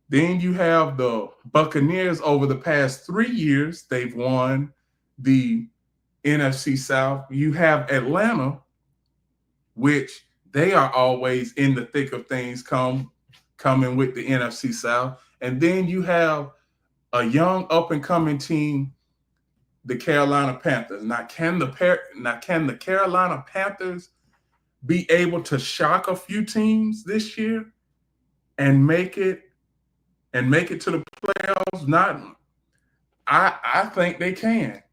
Then you have the Buccaneers. Over the past 3 years, they've won the NFC South. You have Atlanta, which they are always in the thick of things coming with the NFC South. And then you have a young up-and-coming team, the Carolina Panthers. Now, can the Carolina Panthers be able to shock a few teams this year and make it to the playoffs? I think they can.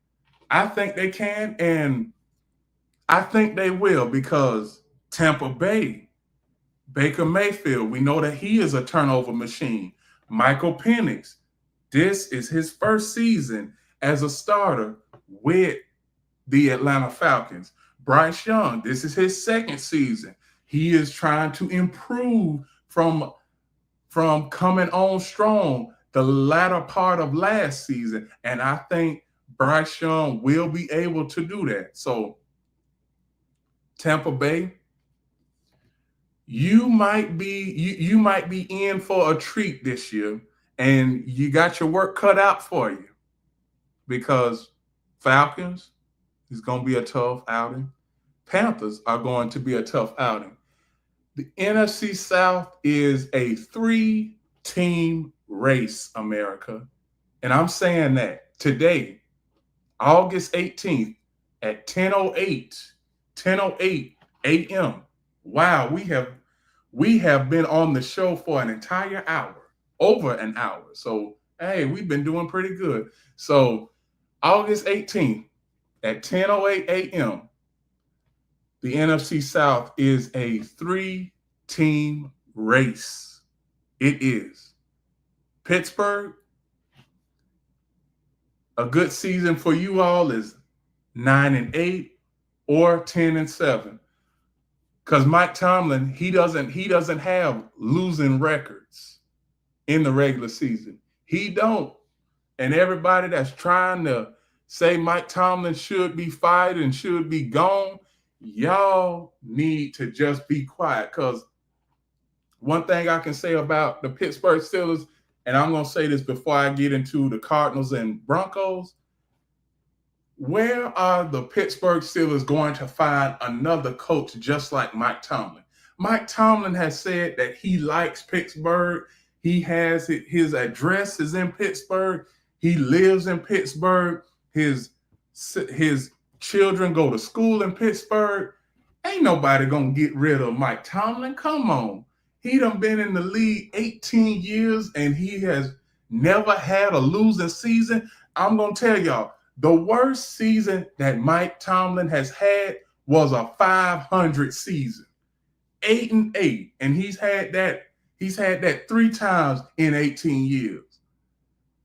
I think they can, and I think they will, because Tampa Bay, Baker Mayfield, we know that he is a turnover machine. Michael Penix, this is his first season as a starter with the Atlanta Falcons. Bryce Young, this is his second season. He is trying to improve from coming on strong the latter part of last season. And I think Bryce Young will be able to do that. So Tampa Bay, you might be in for a treat this year, and you got your work cut out for you, because Falcons is going to be a tough outing. Panthers are going to be a tough outing. The NFC South is a 3-team race, America. And I'm saying that today, August 18th at 10:08 a.m. Wow, we have been on the show for an entire hour, over an hour. So, hey, we've been doing pretty good. So, August 18th at 10:08 a.m., the NFC South is a 3-team race. It is. Pittsburgh, a good season for you all is 9-8 or 10-7. Because Mike Tomlin, he doesn't have losing records in the regular season. He don't. And everybody that's trying to say Mike Tomlin should be fired and should be gone, y'all need to just be quiet. Because one thing I can say about the Pittsburgh Steelers, and I'm going to say this before I get into the Cardinals and Broncos, where are the Pittsburgh Steelers going to find another coach just like Mike Tomlin? Mike Tomlin has said that he likes Pittsburgh. He has his address is in Pittsburgh. He lives in Pittsburgh. His children go to school in Pittsburgh. Ain't nobody gonna get rid of Mike Tomlin. Come on. He done been in the league 18 years and he has never had a losing season. I'm gonna tell y'all, the worst season that Mike Tomlin has had was a 500 season, 8-8, and he's had that 3 times in 18 years.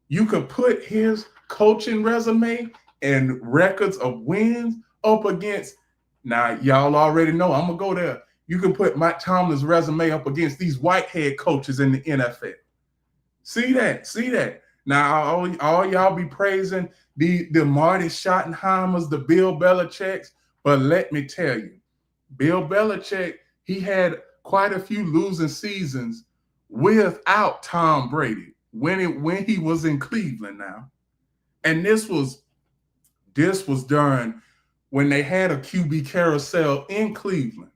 You could put his coaching resume and records of wins up against. Now y'all already know I'm gonna go there. You can put Mike Tomlin's resume up against these white head coaches in the NFL. See that. Now, all y'all be praising the Marty Schottenheimers, the Bill Belichicks, but let me tell you, Bill Belichick, he had quite a few losing seasons without Tom Brady when he was in Cleveland now. And this was during when they had a QB carousel in Cleveland.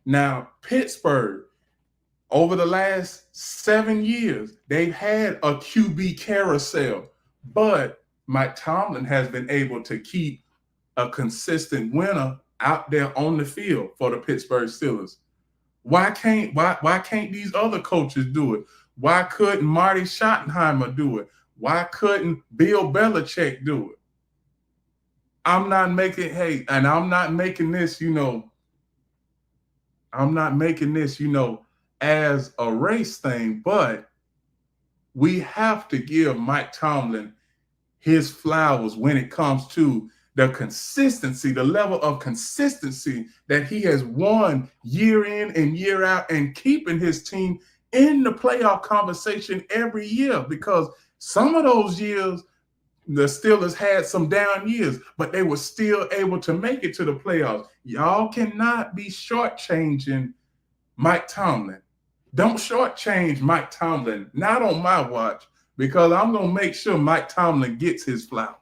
Now, Pittsburgh, over the last 7 years, they've had a QB carousel, but Mike Tomlin has been able to keep a consistent winner out there on the field for the Pittsburgh Steelers. Why can't these other coaches do it? Why couldn't Marty Schottenheimer do it? Why couldn't Bill Belichick do it? I'm not making this, as a race thing, but we have to give Mike Tomlin his flowers when it comes to the consistency, the level of consistency that he has won year in and year out and keeping his team in the playoff conversation every year, because some of those years, the Steelers had some down years, but they were still able to make it to the playoffs. Y'all cannot be shortchanging Mike Tomlin. Don't shortchange Mike Tomlin, not on my watch, because I'm going to make sure Mike Tomlin gets his flowers.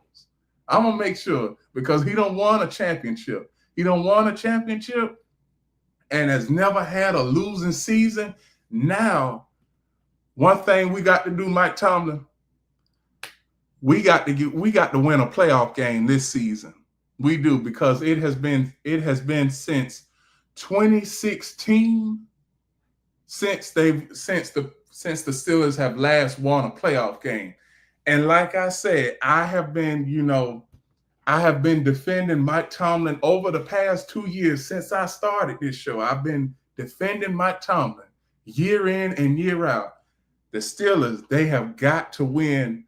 I'm going to make sure, because he don't want a championship. He don't want a championship and has never had a losing season. Now, one thing we got to do, Mike Tomlin, we got to win a playoff game this season. We do, because it has been since 2016 since the Steelers have last won a playoff game. And like I said, I have been defending Mike Tomlin over the past 2 years since I started this show. I've been defending Mike Tomlin year in and year out. The Steelers, they have got to win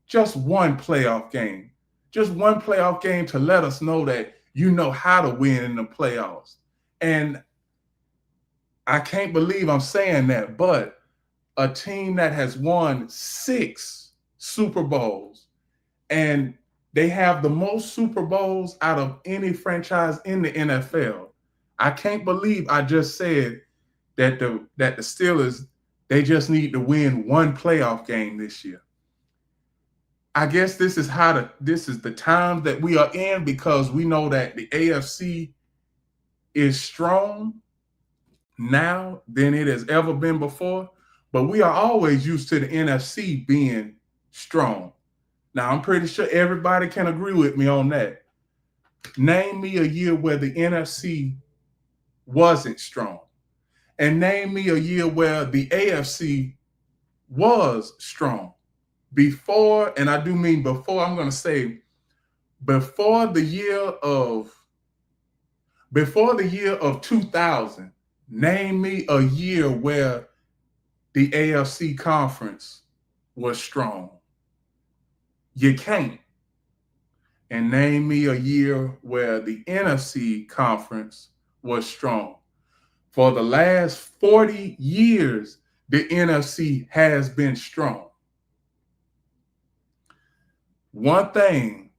just one playoff game. Just one playoff game to let us know that you know how to win in the playoffs. And I can't believe I'm saying that, but a team that has won 6 Super Bowls, and they have the most Super Bowls out of any franchise in the NFL. I can't believe I just said that the Steelers, they just need to win one playoff game this year. I guess this is the time that we are in, because we know that the AFC is strong now than it has ever been before, but we are always used to the NFC being strong. Now, I'm pretty sure everybody can agree with me on that. Name me a year where the NFC wasn't strong, and name me a year where the AFC was strong. Before, and I do mean before, I'm going to say before the year of 2000, name me a year where the AFC conference was strong. You can't. And name me a year where the NFC conference was strong. For the last 40 years, the NFC has been strong. one thing,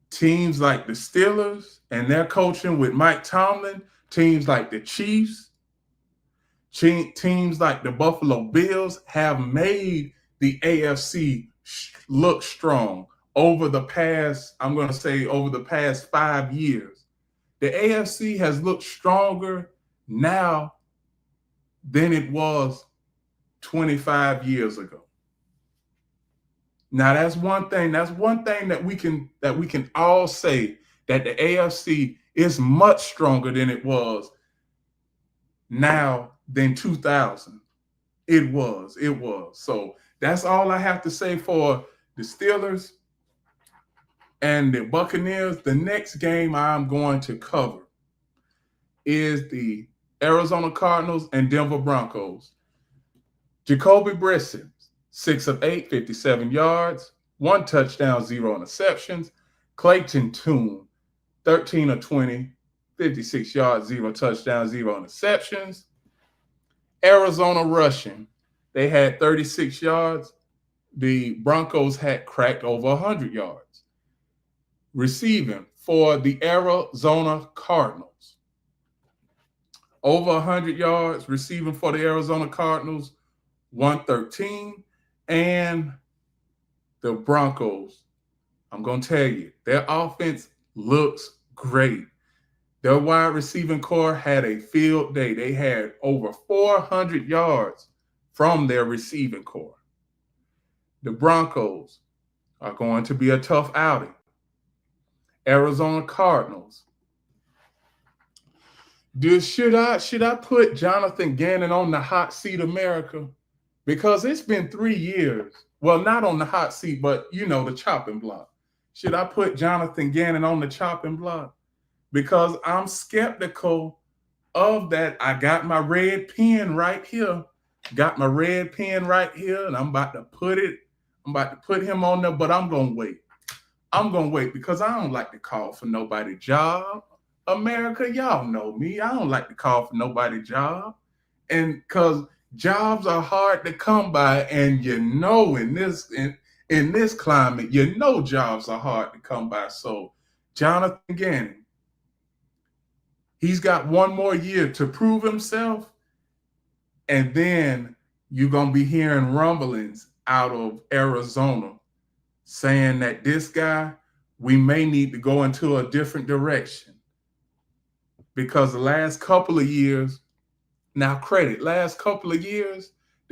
teams like the Steelers and their coaching with Mike Tomlin, teams like the Chiefs, teams like the Buffalo Bills have made the AFC look strong over the past, I'm going to say over the past 5 years. The AFC has looked stronger now than it was 25 years ago. Now that's one thing that we can all say, that the AFC is much stronger than it was now than 2000. It was. So that's all I have to say for the Steelers and the Buccaneers. The next game I'm going to cover is the Arizona Cardinals and Denver Broncos. Jacoby Brissett, 6 of 8, 57 yards, 1 touchdown, 0 interceptions. Clayton Tune, 13 of 20, 56 yards, 0 touchdowns, 0 interceptions. Arizona rushing, they had 36 yards. The Broncos had cracked over 100 yards. Receiving for the Arizona Cardinals, over 100 yards receiving for the Arizona Cardinals, 113. And the Broncos, I'm going to tell you, their offense looks great. Their wide receiving core had a field day. They had over 400 yards from their receiving core. The Broncos are going to be a tough outing. Arizona Cardinals. Should I put Jonathan Gannon on the hot seat, America? Because it's been 3 years. Well, not on the hot seat, but, the chopping block. Should I put Jonathan Gannon on the chopping block? Because I'm skeptical of that. I got my red pen right here. And I'm about to put him on there, but I'm going to wait. Because I don't like to call for nobody's job. America, y'all know me. I don't like to call for nobody's job. And because jobs are hard to come by, and in this climate, jobs are hard to come by. So Jonathan Gannon, he's got 1 more year to prove himself, and then you're going to be hearing rumblings out of Arizona saying that this guy, we may need to go into a different direction. Because the last couple of years, the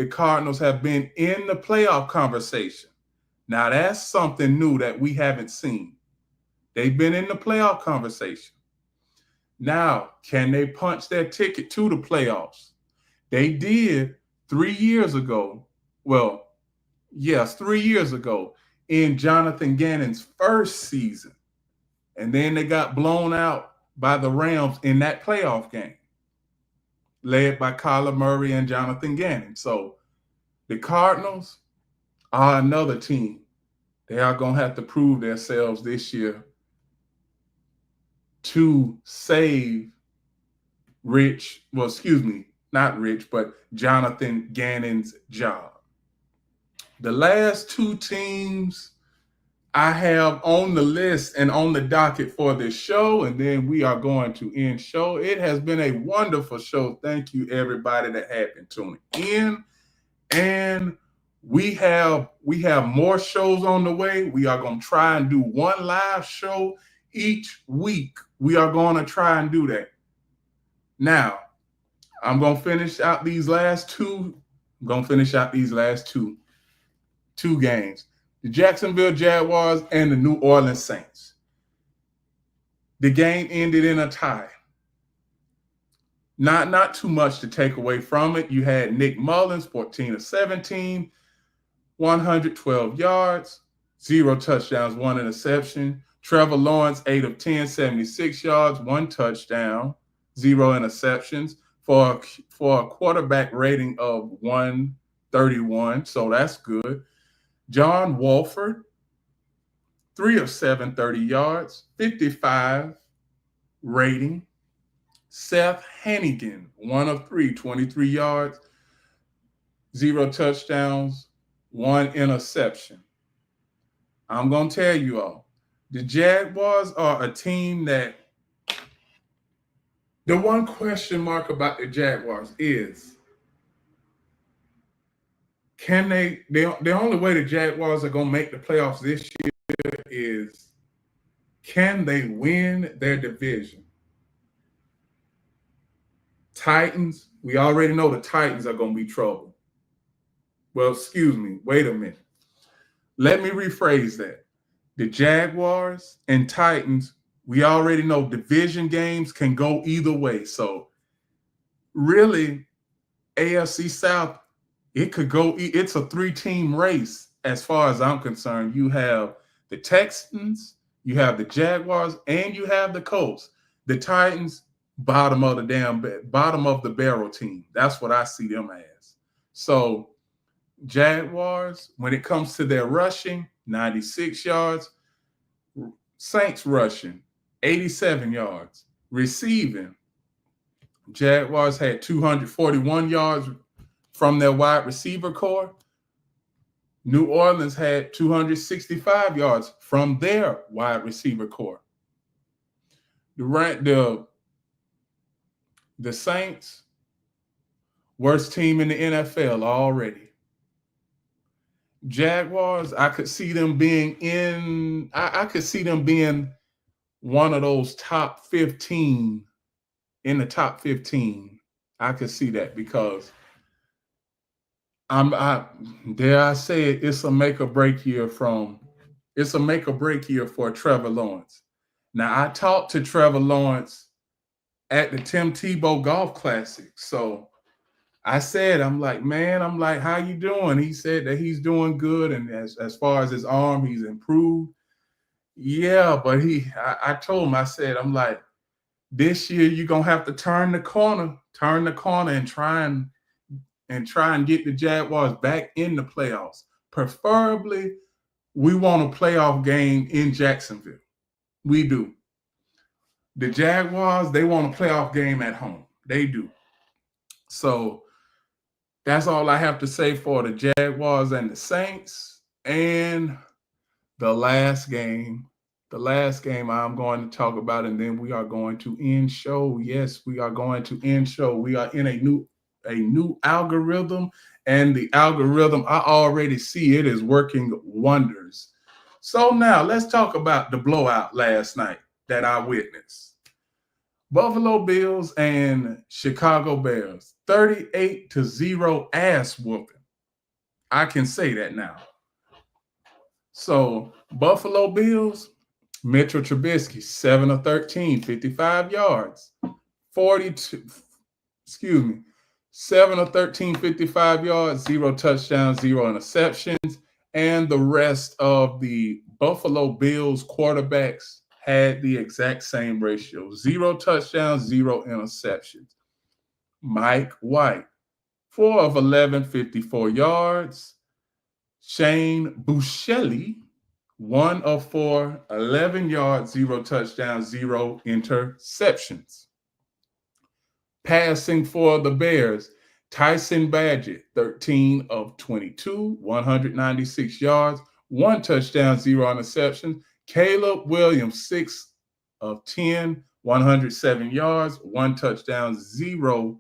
Cardinals have been in the playoff conversation. Now, that's something new that we haven't seen. They've been in the playoff conversation. Now, can they punch their ticket to the playoffs? They did 3 years ago. Well, yes, 3 years ago in Jonathan Gannon's first season. And then they got blown out by the Rams in that playoff game, led by Kyler Murray and Jonathan Gannon. So the Cardinals are another team. They are going to have to prove themselves this year to save Jonathan Gannon's job. The last 2 teams I have on the list and on the docket for this show, and then we are going to end show. It has been a wonderful show. Thank you, everybody that had been tuning in. And we have more shows on the way. We are going to try and do 1 live show each week. We are going to try and do that. Now, I'm going to finish out these last two games. The Jacksonville Jaguars and the New Orleans Saints. The game ended in a tie. Not too much to take away from it. You had Nick Mullins, 14 of 17, 112 yards, 0 touchdowns, 1 interception. Trevor Lawrence, 8 of 10, 76 yards, 1 touchdown, 0 interceptions for a quarterback rating of 131. So that's good. John Wolford, 3 of 7, 30 yards, 55 rating. Seth Hannigan, 1 of 3, 23 yards, 0 touchdowns, 1 interception. I'm going to tell you all, the Jaguars are a team that the one question mark about the Jaguars is, can the only way the Jaguars are going to make the playoffs this year is, can they win their division? Titans, we already know the Titans are going to be trouble. Well, excuse me, wait a minute. Let me rephrase that. The Jaguars and Titans, we already know division games can go either way. So really, AFC South, it could go, it's a 3-team race as far as I'm concerned. You have the Texans, you have the Jaguars, and you have the Colts. The Titans, bottom of the barrel team. That's what I see them as. So Jaguars, when it comes to their rushing, 96 yards. Saints rushing, 87 yards. Receiving, Jaguars had 241 yards from their wide receiver core. New Orleans had 265 yards from their wide receiver core. The Saints, worst team in the NFL already. Jaguars, I could see them being one of those top 15, in the top 15. I could see that because dare I say it, it's a make or break year for Trevor Lawrence. Now, I talked to Trevor Lawrence at the Tim Tebow Golf Classic. So I said, I'm like, how you doing? He said that he's doing good. And as far as his arm, he's improved. Yeah, but I told him, I said, I'm like, this year you're going to have to turn the corner and try and get the Jaguars back in the playoffs. Preferably, we want a playoff game in Jacksonville. We do. The Jaguars, they want a playoff game at home. They do. So that's all I have to say for the Jaguars and the Saints. And the last game I'm going to talk about, and then we are going to end show. Yes, we are going to end show. We are in a new algorithm, and the algorithm, I already see it is working wonders. So now let's talk about the blowout last night that I witnessed. Buffalo Bills and Chicago Bears, 38-0 ass whooping. I can say that now. So Buffalo Bills, Mitchell Trubisky, 7 of 13, 55 yards, 7 of 13, 55 yards, 0 touchdowns, 0 interceptions, and the rest of the Buffalo Bills quarterbacks had the exact same ratio, 0 touchdowns, 0 interceptions. Mike White, 4 of 11, 54 yards. Shane Buechele, 1 of 4, 11 yards, 0 touchdowns, 0 interceptions. Passing for the Bears, Tyson Bagent, 13 of 22, 196 yards, 1 touchdown, 0 interceptions. Caleb Williams, 6 of 10, 107 yards, 1 touchdown, 0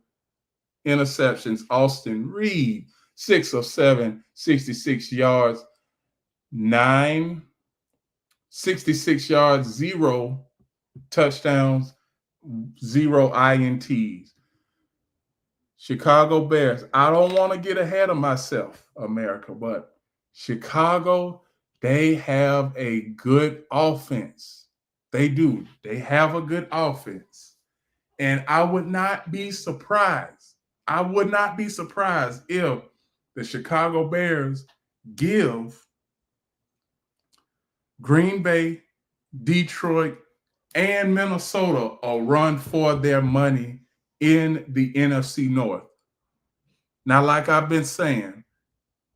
interceptions. Austin Reed, 6 of 7, 66 yards, 66 yards, 0 touchdowns, 0 INTs. Chicago Bears, I don't want to get ahead of myself, America, but Chicago, they have a good offense. They do. They have a good offense. And I would not be surprised. If the Chicago Bears give Green Bay, Detroit, and Minnesota a run for their money in the NFC North. Now, like I've been saying,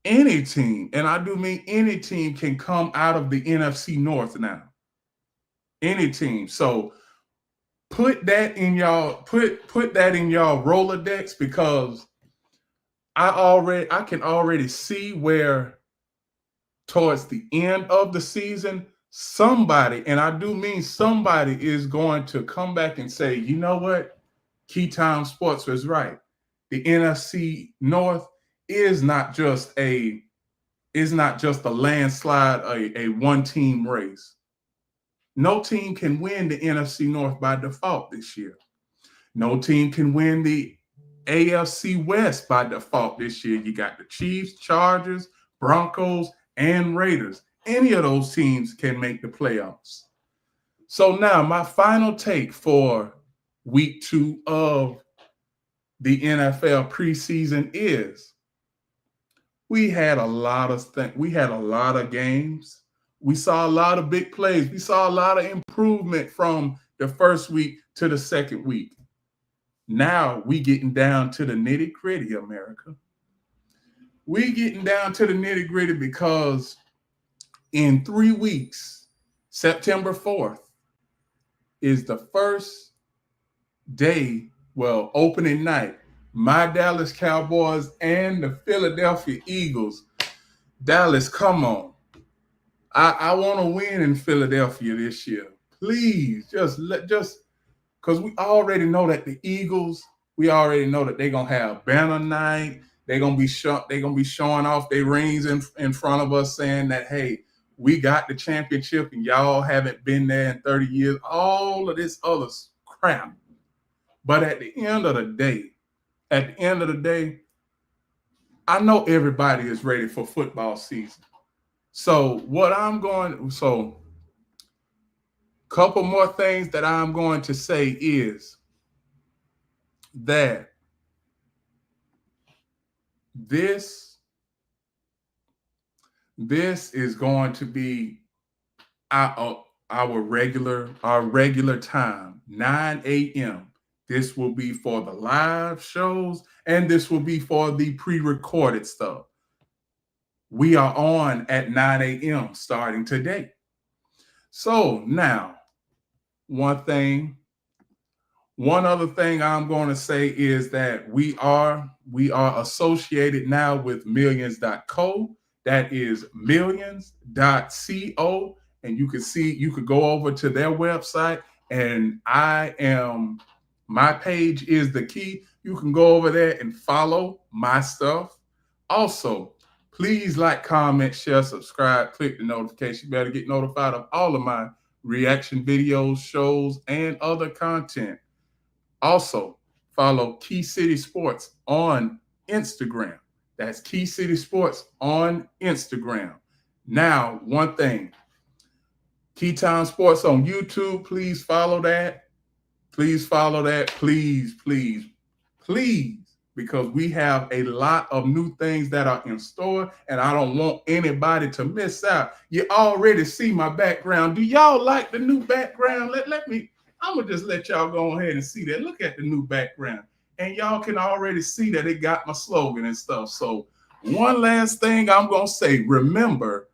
any team, and I do mean any team, can come out of the NFC North now. Any team. So put that in y'all Rolodex, because I can already see where towards the end of the season, somebody, and I do mean somebody, is going to come back and say, you know what? Keytime Sports was right. The NFC North is not just a landslide, a one-team race. No team can win the NFC North by default this year. No team can win the AFC West by default this year. You got the Chiefs, Chargers, Broncos, and Raiders. Any of those teams can make the playoffs. So now my final take for week 2 of the NFL preseason is we had a lot of games. We saw a lot of big plays. We saw a lot of improvement from the first week to the second week. Now we getting down to the nitty-gritty, America. We getting down to the nitty-gritty because in 3 weeks, September 4th is the first day, opening night. My Dallas Cowboys and the Philadelphia Eagles. Dallas, come on. I want to win in Philadelphia this year. Please, just because we already know that the Eagles, we already know that they're gonna have banner night. They're gonna be showing off their rings in front of us, saying that, hey, we got the championship and y'all haven't been there in 30 years. All of this other crap. But at the end of the day, I know everybody is ready for football season. So couple more things that I'm going to say is that this is going to be our regular time, 9 a.m. This will be for the live shows, and this will be for the pre-recorded stuff. We are on at 9 a.m. starting today. So now, one other thing I'm going to say is that we are associated now with millions.co. That is millions.co. And you could go over to their website, and my page is the key. You can go over there and follow my stuff. Also, please like, comment, share, subscribe, click the notification bell to get notified of all of my reaction videos, shows, and other content. Also, follow Key City Sports on Instagram. That's Key City Sports on Instagram. Now, one thing. Keytime Sports on YouTube. Please follow that. Please follow that. Please, please, please. Because we have a lot of new things that are in store, and I don't want anybody to miss out. You already see my background. Do y'all like the new background? I'm going to just let y'all go ahead and see that. Look at the new background. And y'all can already see that it got my slogan and stuff. So one last thing I'm going to say. Remember,